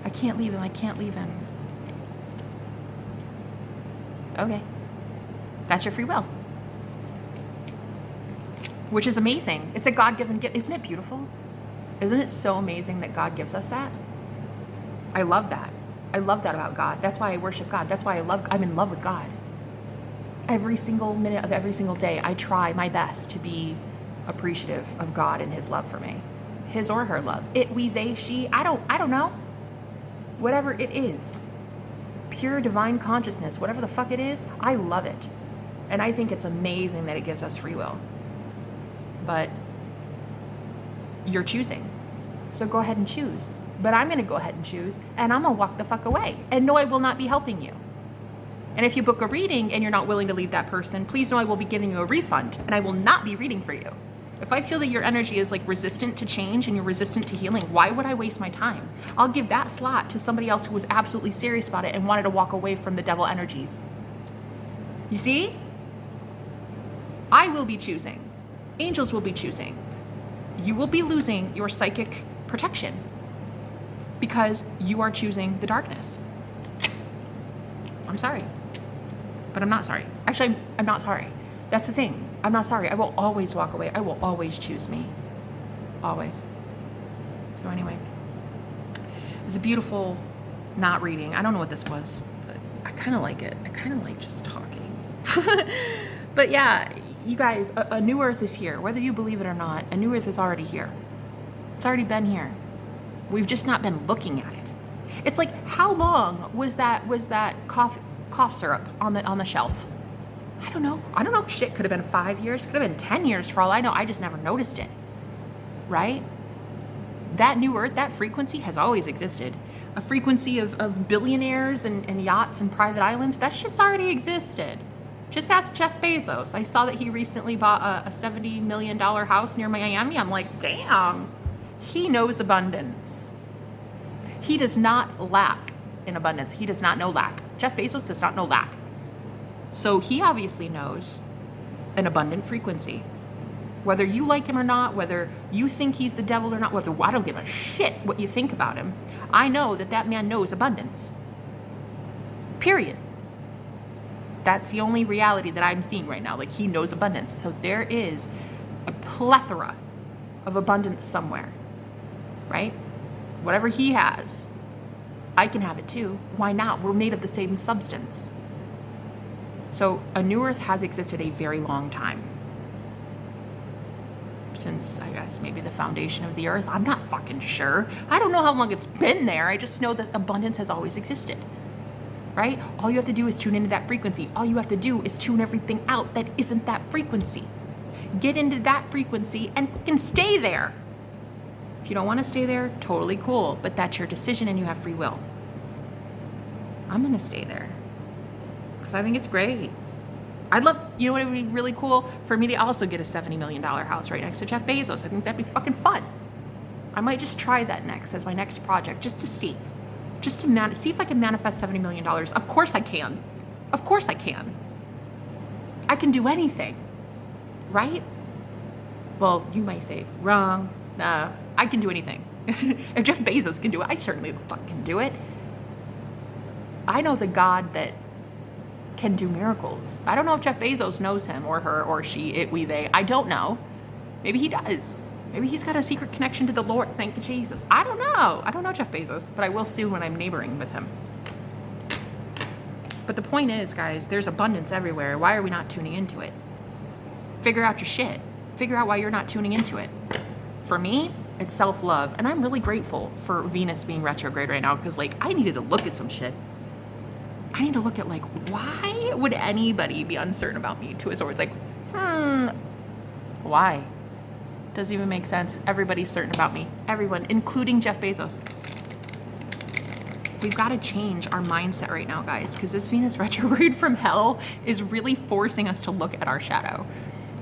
I can't leave him, I can't leave him. Okay. That's your free will. Which is amazing. It's a God-given gift. Isn't it beautiful? Isn't it so amazing that God gives us that? I love that. I love that about God. That's why I worship God. That's why I'm in love with God. Every single minute of every single day, I try my best to be appreciative of God and his love for me. His or her love. It, we, they, she, I don't know. Whatever it is. Pure divine consciousness, whatever the fuck it is, I love it. And I think it's amazing that it gives us free will. But you're choosing. So go ahead and choose. But I'm going to go ahead and choose, and I'm going to walk the fuck away. And no, I will not be helping you. And if you book a reading and you're not willing to leave that person, please know I will be giving you a refund, and I will not be reading for you. If I feel that your energy is like resistant to change and you're resistant to healing, why would I waste my time? I'll give that slot to somebody else who was absolutely serious about it and wanted to walk away from the devil energies. You see? I will be choosing. Angels will be choosing. You will be losing your psychic protection because you are choosing the darkness. I'm sorry, but I'm not sorry. Actually, I'm not sorry. That's the thing. I'm not sorry. I will always walk away. I will always choose me. Always. So anyway, it's a beautiful not reading. I don't know what this was, but I kind of like it. I kind of like just talking. But yeah, you guys, a new earth is here. Whether you believe it or not, a new earth is already here. It's already been here. We've just not been looking at it. It's like, how long was that cough syrup on the shelf? I don't know. Shit, could have been 5 years, could have been 10 years for all I know. I just never noticed it. Right? That new earth, that frequency has always existed. A frequency of billionaires and yachts and private islands, that shit's already existed. Just ask Jeff Bezos. I saw that he recently bought a $70 million house near Miami. I'm like, damn, he knows abundance. He does not lack in abundance. He does not know lack. Jeff Bezos does not know lack. So he obviously knows an abundant frequency. Whether you like him or not, whether you think he's the devil or not, whether I don't give a shit what you think about him, I know that that man knows abundance. Period. That's the only reality that I'm seeing right now. Like, he knows abundance. So there is a plethora of abundance somewhere, right? Whatever he has, I can have it too. Why not? We're made of the same substance. So a new earth has existed a very long time. Since, I guess, maybe the foundation of the earth. I'm not fucking sure. I don't know how long it's been there. I just know that abundance has always existed, right? All you have to do is tune into that frequency. All you have to do is tune everything out that isn't that frequency. Get into that frequency and fucking stay there. If you don't want to stay there, totally cool, but that's your decision and you have free will. I'm going to stay there because I think it's great. I'd love, you know what would be really cool? For me to also get a $70 million house right next to Jeff Bezos. I think that'd be fucking fun. I might just try that next as my next project, just to see. Just to see if I can manifest $70 million. Of course I can. Of course I can. I can do anything, right? Well, you might say, wrong. Nah, I can do anything. If Jeff Bezos can do it, I certainly fucking do it. I know the God that can do miracles. I don't know if Jeff Bezos knows him or her or she, it, we, they. I don't know. Maybe he does. Maybe he's got a secret connection to the Lord. Thank you, Jesus. I don't know. I don't know Jeff Bezos, but I will soon when I'm neighboring with him. But the point is, guys, there's abundance everywhere. Why are we not tuning into it? Figure out your shit. Figure out why you're not tuning into it. For me, it's self-love. And I'm really grateful for Venus being retrograde right now because, like, I needed to look at some shit. I need to look at, like, why would anybody be uncertain about me? Two of Swords, like, why? Doesn't even make sense. Everybody's certain about me. Everyone, including Jeff Bezos. We've got to change our mindset right now, guys, because this Venus retrograde from hell is really forcing us to look at our shadow.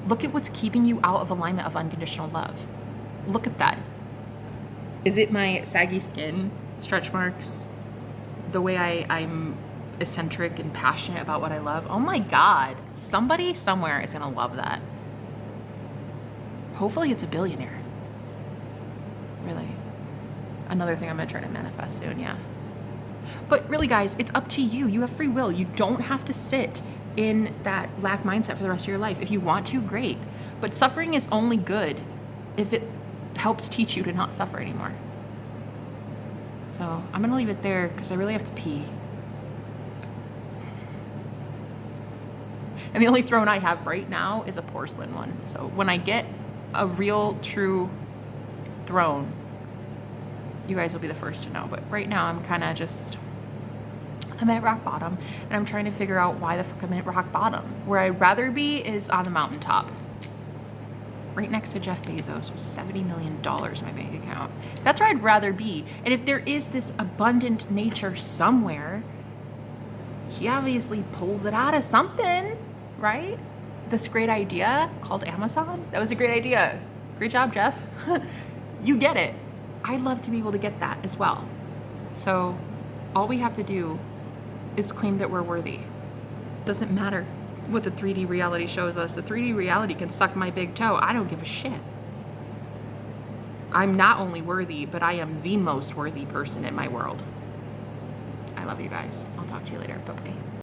Look at what's keeping you out of alignment of unconditional love. Look at that. Is it my saggy skin, stretch marks, the way I'm eccentric and passionate about what I love? Oh my God, somebody somewhere is gonna love that. Hopefully it's a billionaire. Really. Another thing I'm gonna try to manifest soon, yeah. But really, guys, it's up to you. You have free will. You don't have to sit in that lack mindset for the rest of your life. If you want to, great. But suffering is only good if it helps teach you to not suffer anymore. So I'm gonna leave it there because I really have to pee. And the only throne I have right now is a porcelain one. So when I get a real, true throne, you guys will be the first to know. But right now I'm kind of just, I'm at rock bottom and I'm trying to figure out why the fuck I'm at rock bottom. Where I'd rather be is on the mountaintop. Right next to Jeff Bezos with $70 million in my bank account. That's where I'd rather be. And if there is this abundant nature somewhere, he obviously pulls it out of something, right? This great idea called Amazon, that was a great idea. Great job, Jeff. You get it. I'd love to be able to get that as well. So all we have to do is claim that we're worthy. Doesn't matter what the 3D reality shows us. The 3D reality can suck my big toe. I don't give a shit. I'm not only worthy, but I am the most worthy person in my world. I love you guys. I'll talk to you later. Bye-bye.